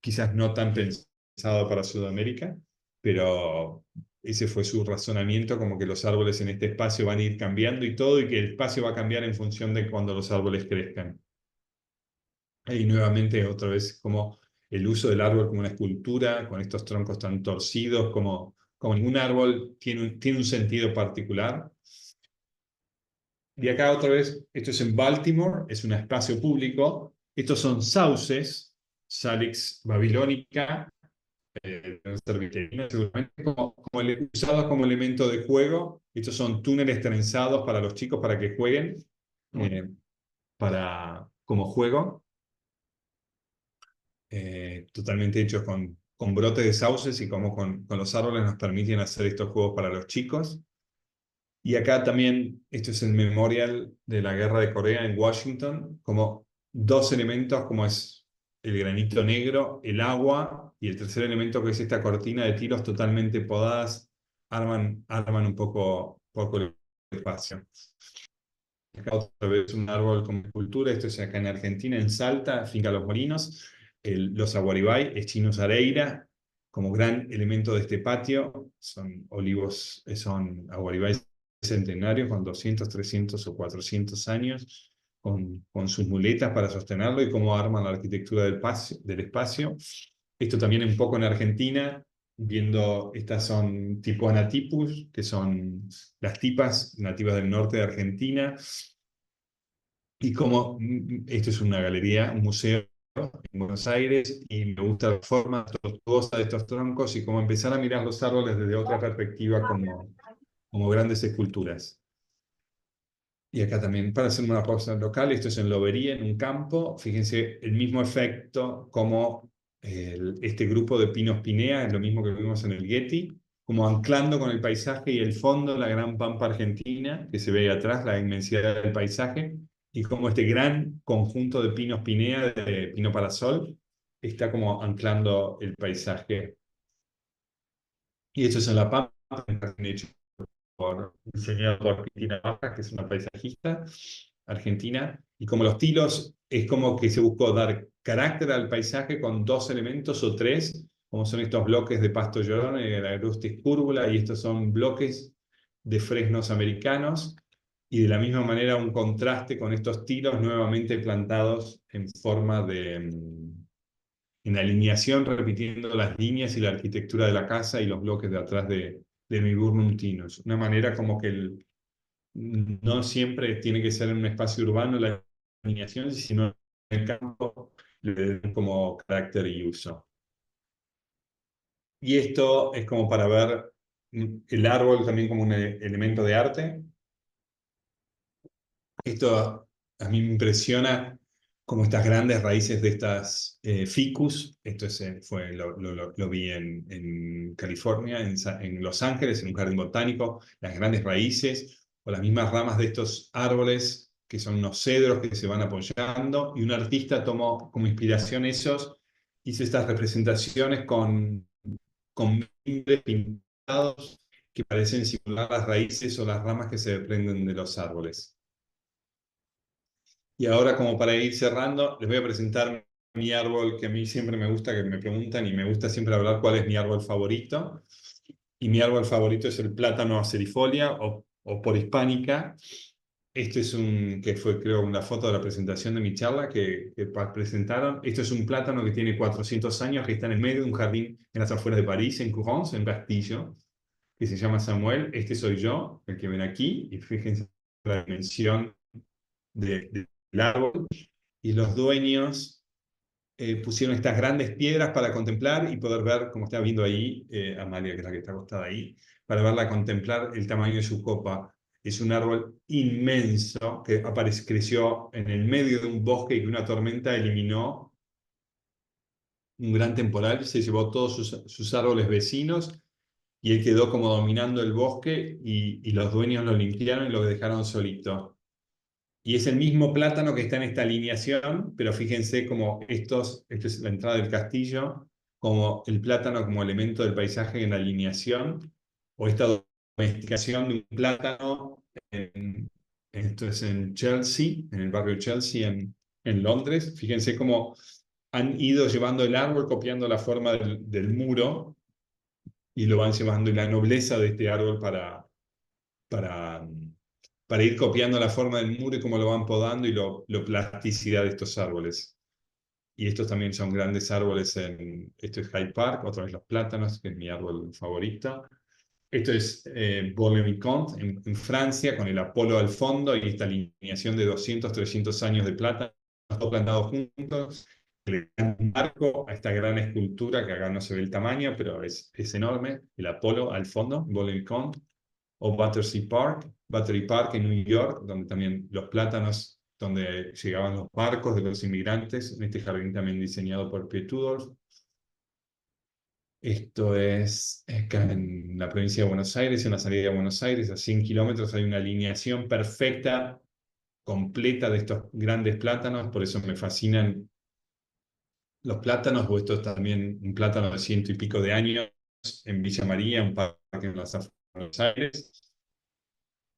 quizás no tan pensado para Sudamérica, pero ese fue su razonamiento, como que los árboles en este espacio van a ir cambiando y todo, y que el espacio va a cambiar en función de cuando los árboles crezcan. Y nuevamente, otra vez, como el uso del árbol como una escultura, con estos troncos tan torcidos, como ningún árbol tiene un sentido particular. Y acá otra vez, esto es en Baltimore, es un espacio público. Estos son sauces, Salix babilónica, seguramente usados como elemento de juego. Estos son túneles trenzados para los chicos para que jueguen, como juego. Totalmente hechos con brotes de sauces y como con los árboles nos permiten hacer estos juegos para los chicos. Y acá también, esto es el memorial de la Guerra de Corea en Washington, como dos elementos como es el granito negro, el agua, y el tercer elemento que es esta cortina de tiros totalmente podadas, arman un poco el espacio. Acá otra vez un árbol como escultura, esto es acá en Argentina, en Salta, Finca Los Molinos, los aguaribay, Echinus areira, como gran elemento de este patio, son olivos, son aguaribay centenarios con 200, 300 o 400 años, con sus muletas para sostenerlo y cómo arman la arquitectura del espacio. Esto también un poco en Argentina, viendo, estas son tipo Anatipus, que son las tipas nativas del norte de Argentina, y como esto es una galería, un museo en Buenos Aires, y me gusta la forma tortuosa de estos troncos y cómo empezar a mirar los árboles desde otra perspectiva como grandes esculturas. Y acá también, para hacer una pausa local, esto es en Lobería, en un campo. Fíjense el mismo efecto como este grupo de pinos pinea, es lo mismo que vimos en el Getty, como anclando con el paisaje y el fondo, la gran pampa argentina, que se ve ahí atrás, la inmensidad del paisaje, y como este gran conjunto de pinos pinea, de pino parasol, está como anclando el paisaje. Y esto es en la pampa, diseñado por Cristina Bajas, que es una paisajista argentina, y como los tilos, es como que se buscó dar carácter al paisaje con dos elementos o tres, como son estos bloques de pasto llorón, la Agrustis curvula, y estos son bloques de fresnos americanos, y de la misma manera un contraste con estos tilos nuevamente plantados en forma en alineación, repitiendo las líneas y la arquitectura de la casa y los bloques de atrás de Viburnum tinus. Una manera como que no siempre tiene que ser en un espacio urbano la alineación, sino en el campo le dan como carácter y uso. Y esto es como para ver el árbol también como un elemento de arte. Esto a mí me impresiona como estas grandes raíces de estas ficus. Esto lo vi en California, en Los Ángeles, en un jardín botánico. Las grandes raíces o las mismas ramas de estos árboles que son unos cedros que se van apoyando. Y un artista tomó como inspiración esos, hizo estas representaciones con mimbres pintados que parecen simular las raíces o las ramas que se desprenden de los árboles. Y ahora, como para ir cerrando, les voy a presentar mi árbol que a mí siempre me gusta, que me preguntan, y me gusta siempre hablar cuál es mi árbol favorito. Y mi árbol favorito es el plátano acerifolia o por hispánica. Este es que fue, creo, una foto de la presentación de mi charla que presentaron. Esto es un plátano que tiene 400 años, que está en el medio de un jardín en las afueras de París, en Courance, en Castillo, que se llama Samuel. Este soy yo, el que ven aquí, y fíjense la dimensión del árbol. Y los dueños pusieron estas grandes piedras para contemplar y poder ver, como está viendo ahí, Amalia, que es la que está acostada ahí, para verla contemplar el tamaño de su copa. Es un árbol inmenso que creció en el medio de un bosque y que una tormenta eliminó. Un gran temporal se llevó todos sus árboles vecinos y él quedó como dominando el bosque y los dueños lo limpiaron y lo dejaron solito. Y es el mismo plátano que está en esta alineación, pero fíjense como esta es la entrada del castillo, como el plátano como elemento del paisaje en la alineación, o esta domesticación de un plátano, esto es en Chelsea, en el barrio Chelsea, en Londres. Fíjense cómo han ido llevando el árbol, copiando la forma del muro, y lo van llevando, y la nobleza de este árbol para, para ir copiando la forma del muro y cómo lo van podando y la plasticidad de estos árboles. Y estos también son grandes árboles. Esto es Hyde Park, otra vez los plátanos, que es mi árbol favorito. Esto es Vaux-le-Vicomte, en Francia, con el Apolo al fondo y esta alineación de 200, 300 años de plátanos, todos plantados juntos. Le dan un marco a esta gran escultura, que acá no se ve el tamaño, pero es enorme. El Apolo al fondo, Vaux-le-Vicomte. O Battery Park en New York, donde también los plátanos, donde llegaban los barcos de los inmigrantes, en este jardín también diseñado por Piet Tudor. Esto es acá en la provincia de Buenos Aires, en la salida de Buenos Aires, a 100 kilómetros hay una alineación perfecta, completa de estos grandes plátanos, por eso me fascinan los plátanos, o esto es también un plátano de 100 y pico de años en Villa María, un parque en las afueras de Buenos Aires.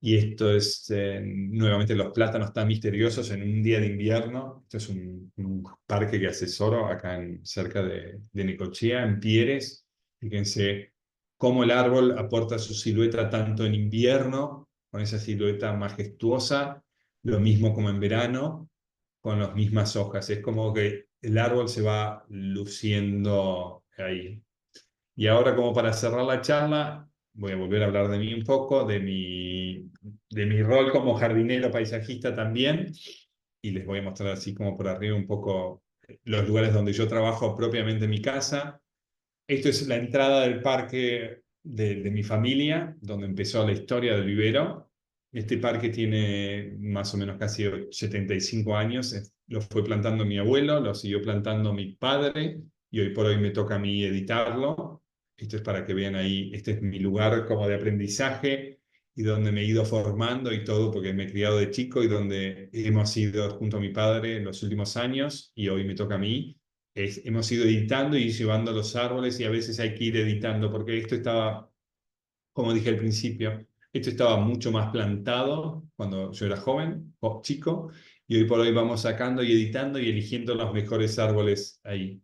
Y esto es, nuevamente, los plátanos tan misteriosos en un día de invierno. Esto es un parque que asesoro acá cerca de Necochea, en Pieres. Fíjense cómo el árbol aporta su silueta tanto en invierno, con esa silueta majestuosa, lo mismo como en verano, con las mismas hojas. Es como que el árbol se va luciendo ahí. Y ahora, como para cerrar la charla, voy a volver a hablar de mí un poco, de mi rol como jardinero paisajista también, y les voy a mostrar así como por arriba un poco los lugares donde yo trabajo propiamente en mi casa. Esto es la entrada del parque de mi familia, donde empezó la historia del vivero. Este parque tiene más o menos casi 75 años. Lo fue plantando mi abuelo, lo siguió plantando mi padre, y hoy por hoy me toca a mí editarlo. Esto es para que vean ahí, este es mi lugar como de aprendizaje y donde me he ido formando y todo, porque me he criado de chico y donde hemos ido junto a mi padre en los últimos años, y hoy me toca a mí. Hemos ido editando y llevando los árboles, y a veces hay que ir editando, porque esto estaba, como dije al principio, esto estaba mucho más plantado cuando yo era joven o chico, y hoy por hoy vamos sacando y editando y eligiendo los mejores árboles ahí.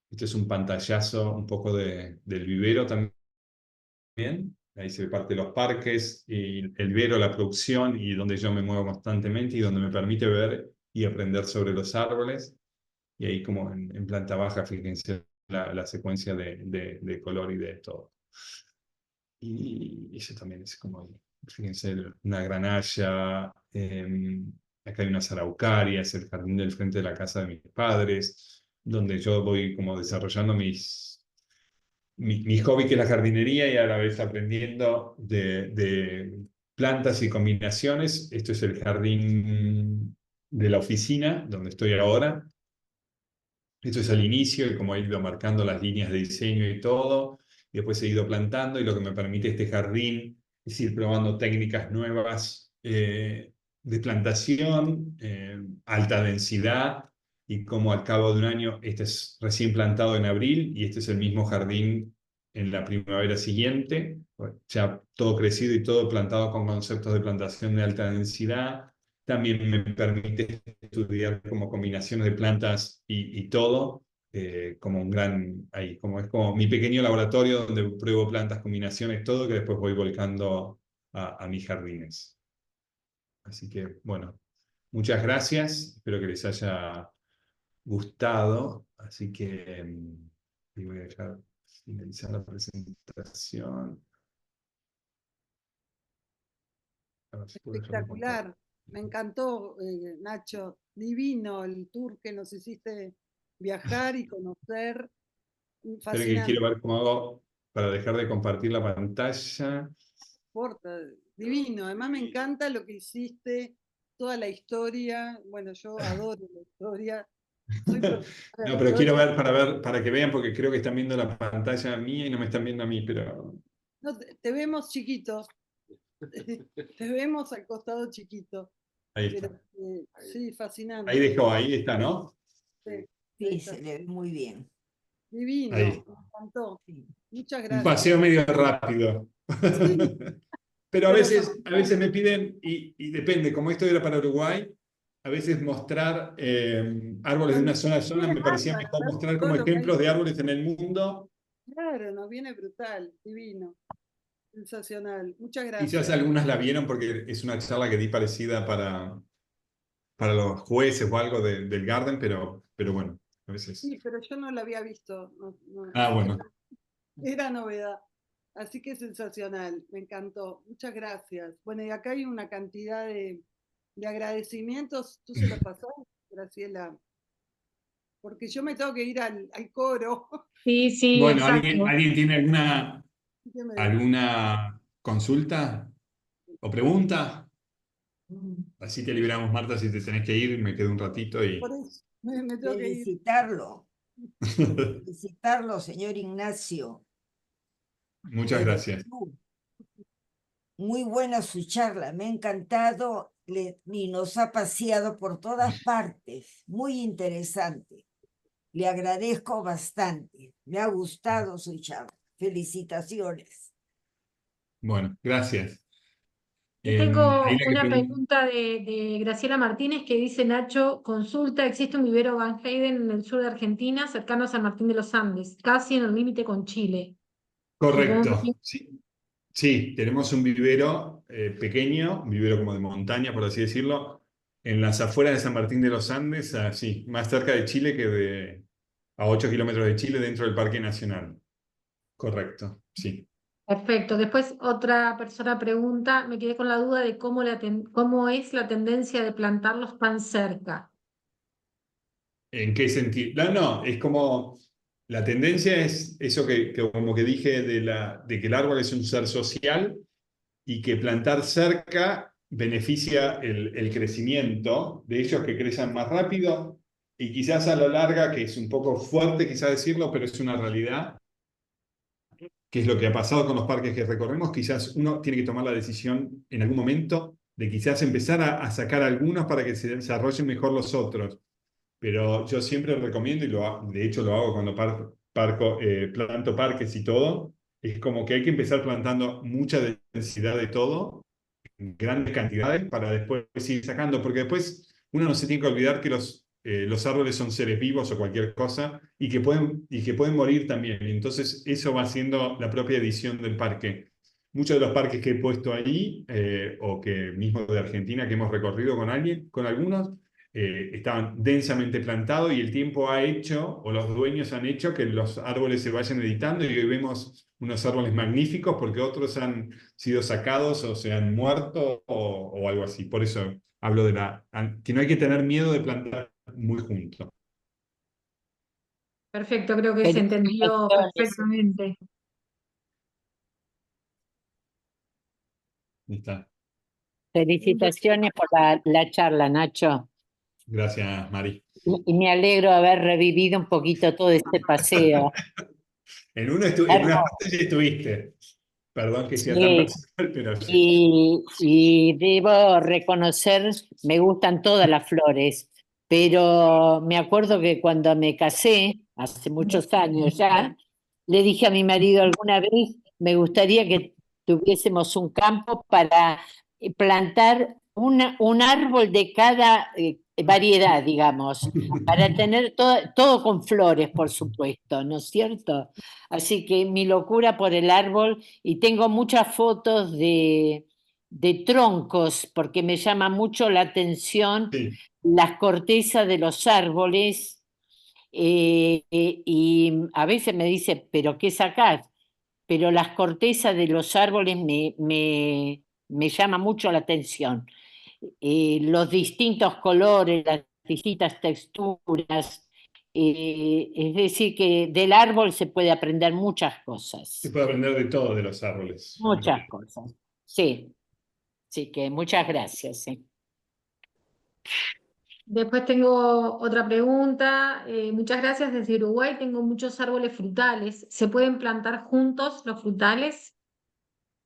Este es un pantallazo un poco del vivero también. Ahí se ve parte de los parques, y el vivero, la producción, y donde yo me muevo constantemente y donde me permite ver y aprender sobre los árboles. Y ahí como en planta baja, fíjense la secuencia de color y de todo. Y eso también es como, fíjense, una granalla. Acá hay unas araucarias, el jardín del frente de la casa de mis padres, donde yo voy como desarrollando mi hobby, que es la jardinería, y a la vez aprendiendo de plantas y combinaciones. Esto es el jardín de la oficina, donde estoy ahora. Esto es al inicio, y como he ido marcando las líneas de diseño y todo, y después he ido plantando, y lo que me permite este jardín es ir probando técnicas nuevas de plantación, alta densidad, y como al cabo de un año, este es recién plantado en abril, y este es el mismo jardín en la primavera siguiente, ya todo crecido y todo plantado con conceptos de plantación de alta densidad, también me permite estudiar como combinaciones de plantas y todo, como un gran, ahí, como es como mi pequeño laboratorio donde pruebo plantas, combinaciones, todo, que después voy volcando a mis jardines. Así que, bueno, muchas gracias, espero que les haya gustado, así que voy a dejar finalizar la presentación. A ver si puedo dejar de compartir. Espectacular, me encantó, Nacho, divino el tour que nos hiciste viajar y conocer, Esperen que fascinante, quiero ver cómo hago para dejar de compartir la pantalla. importa, divino, además me encanta lo que hiciste, toda la historia, bueno, yo adoro la historia, soy profesora de No, pero quiero historia, ver, para que vean, porque creo que están viendo la pantalla mía y no me están viendo a mí, pero no, te vemos chiquito, te vemos al costado chiquito, ahí pero está. sí, Ahí fascinante, dejó, ahí está, ¿no? sí, ahí Sí, está. se le ve muy bien. Divino, Ahí. me encantó, Sí. muchas Un gracias. paseo medio rápido. Sí, Pero pero a veces me piden, y depende, como esto era para Uruguay, a veces mostrar árboles de una zona a zona me parecía mejor mostrar todo como lo que hay. ejemplos de árboles en el mundo. Claro, nos viene brutal, divino, sensacional. Muchas Quizás gracias. algunas la vieron porque es una charla que di parecida para los jueces o algo del Garden, pero bueno, a veces. Sí, pero yo no la había visto. Ah, bueno. Era novedad. Así que sensacional, me encantó. Muchas gracias. Bueno, y acá hay una cantidad de agradecimientos. ¿Tú se los pasás, Graciela? Porque yo me tengo que ir al coro. Sí, sí, Bueno, exacto. ¿alguien tiene ¿Qué me decís? alguna consulta o pregunta? Así te liberamos, Marta, si te tenés que ir, me quedo un ratito Por y... eso me tengo que ir. Felicitarlo, señor Ignacio. Muchas Desde gracias. Perú. Muy buena su charla, me ha encantado y nos ha paseado por todas partes. Muy interesante. Le agradezco bastante. Me ha gustado su charla. Felicitaciones. Bueno, gracias. Yo Ahí tengo la que una pregunto. pregunta de Graciela Martínez que dice, Nacho, consulta, existe un vivero Van Hayden en el sur de Argentina, cercano a San Martín de los Andes, casi en el límite con Chile. Supongo que Correcto. Sí, sí, tenemos un vivero pequeño, un vivero como de montaña, por así decirlo, en las afueras de San Martín de los Andes, sí, más cerca de Chile que a 8 kilómetros de Chile dentro del Parque Nacional. Correcto, sí. perfecto. Después otra persona pregunta, me quedé con la duda de cómo es la tendencia de plantarlos tan cerca. ¿En qué sentido? No, no, es como la tendencia es eso que como que dije de que el árbol es un ser social y que plantar cerca beneficia el crecimiento de ellos que crezcan más rápido y quizás a la larga, que es un poco fuerte quizás decirlo, pero es una realidad, que es lo que ha pasado con los parques que recorremos, quizás uno tiene que tomar la decisión en algún momento de quizás empezar a sacar algunos para que se desarrollen mejor los otros. Pero yo siempre recomiendo, de hecho lo hago cuando planto parques y todo, es como que hay que empezar plantando mucha densidad de todo, en grandes cantidades, para después ir sacando, porque después uno no se tiene que olvidar que los árboles son seres vivos o cualquier cosa, y que pueden morir también. Y entonces eso va siendo la propia edición del parque. Muchos de los parques que he puesto ahí, o que mismo de Argentina que hemos recorrido con algunos, estaban densamente plantados y el tiempo ha hecho, o los dueños han hecho, que los árboles se vayan editando y hoy vemos unos árboles magníficos porque otros han sido sacados o se han muerto o algo así. Por eso hablo que no hay que tener miedo de plantar muy juntos. Perfecto, creo que se entendió Felicitaciones, perfectamente. Ahí está. felicitaciones por la charla, Nacho. Gracias, Mari. Y me alegro de haber revivido un poquito todo este paseo. En una Hermoso. parte ya estuviste. Perdón que sea tan Sí, personal, pero sí. y debo reconocer, me gustan todas las flores, pero me acuerdo que cuando me casé, hace muchos años ya, le dije a mi marido alguna vez, me gustaría que tuviésemos un campo para plantar un árbol de cada variedad, digamos, para tener todo con flores, por supuesto, ¿no es cierto? Así que mi locura por el árbol, y tengo muchas fotos de troncos, porque me llama mucho la atención Sí. las cortezas de los árboles, y a veces me dice, ¿pero qué sacás? Pero las cortezas de los árboles me llama mucho la atención. Los distintos colores, las distintas texturas, es decir, que del árbol se puede aprender muchas Se cosas, puede aprender de todo de los árboles. muchas cosas. Sí, sí que muchas gracias. Sí. Después tengo otra pregunta. Muchas gracias. Desde Uruguay tengo muchos árboles frutales. ¿Se pueden plantar juntos los frutales?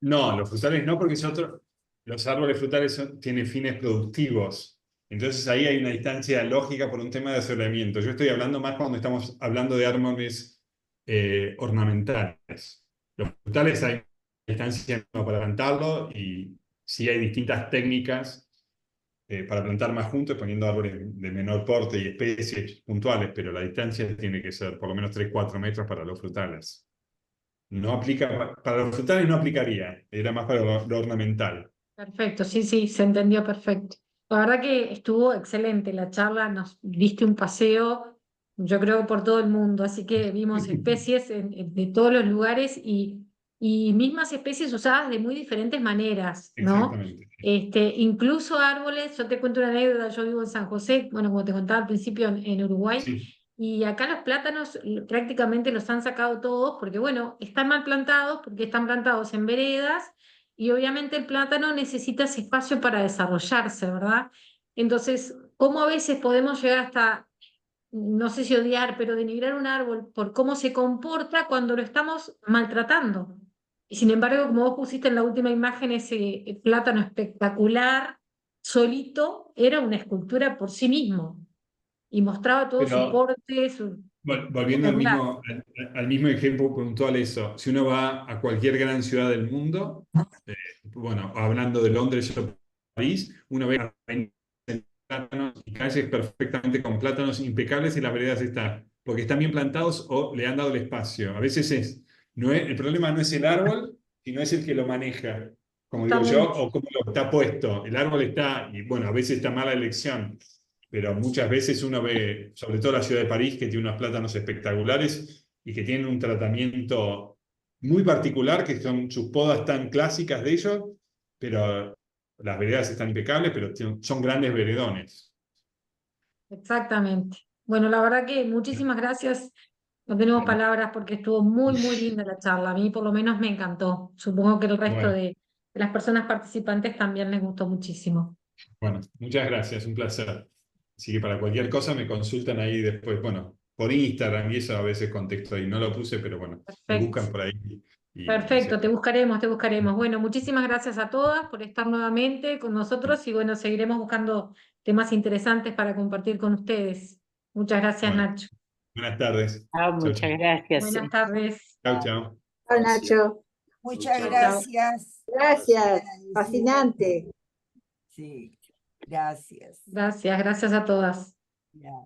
No, los frutales no, porque los árboles frutales tienen fines productivos. Entonces ahí hay una distancia lógica por un tema de asolamiento. Yo estoy hablando más cuando estamos hablando de árboles ornamentales. Los frutales hay distancia para plantarlo y sí hay distintas técnicas para plantar más juntos, poniendo árboles de menor porte y especies puntuales, pero la distancia tiene que ser por lo menos 3-4 metros para los frutales. No aplica, para los frutales no aplicaría, era más para lo ornamental. Perfecto, sí, sí, se entendió perfecto. La verdad que estuvo excelente la charla, nos diste un paseo, yo creo, por todo el mundo, así que vimos especies de todos los lugares y mismas especies usadas de muy diferentes maneras, ¿no? Exactamente. Incluso árboles, yo te cuento una anécdota, yo vivo en San José, bueno, como te contaba al principio en Uruguay, Sí. y acá los plátanos prácticamente los han sacado todos, porque bueno, están mal plantados, porque están plantados en veredas, y obviamente el plátano necesita ese espacio para desarrollarse, ¿verdad? Entonces, ¿cómo a veces podemos llegar hasta, no sé si odiar, pero denigrar un árbol por cómo se comporta cuando lo estamos maltratando? Y sin embargo, como vos pusiste en la última imagen, ese plátano espectacular, solito, era una escultura por sí mismo y mostraba todo su Pero porte, volviendo espectacular. al mismo ejemplo puntual, eso, si uno va a cualquier gran ciudad del mundo, bueno, hablando de Londres o París, uno ve plátanos y calles perfectamente con plátanos impecables y las veredas están, porque están bien plantados o le han dado el espacio. A veces el problema no es el árbol, sino es el que lo maneja, como digo yo, Justamente. o cómo lo está puesto. El árbol está, y bueno, a veces está mala elección, pero muchas veces uno ve, sobre todo la ciudad de París, que tiene unos plátanos espectaculares y que tienen un tratamiento muy particular, que son sus podas tan clásicas de ellos, pero las veredas están impecables, pero son grandes veredones. Exactamente. Bueno, la verdad que muchísimas gracias. No tenemos Bueno, palabras porque estuvo muy, muy linda la charla. A mí por lo menos me encantó. Supongo que el resto bueno, de las personas participantes también les gustó muchísimo. bueno, muchas gracias, un placer. Así que para cualquier cosa me consultan ahí después, bueno, por Instagram y eso a veces contesto ahí. No lo puse, pero bueno, me Perfecto. buscan por ahí y Perfecto, se... te buscaremos, te buscaremos. Bueno, muchísimas gracias a todas por estar nuevamente con nosotros y bueno, seguiremos buscando temas interesantes para compartir con ustedes. Muchas gracias, Bueno, Nacho. buenas tardes. Ah, Chau, muchas chau. gracias. Buenas tardes. Chau, chau. Chao, Nacho. Muchas Chao, chao. gracias. Gracias. Agradecida. Fascinante. Sí, gracias. Gracias, gracias a todas. Ya.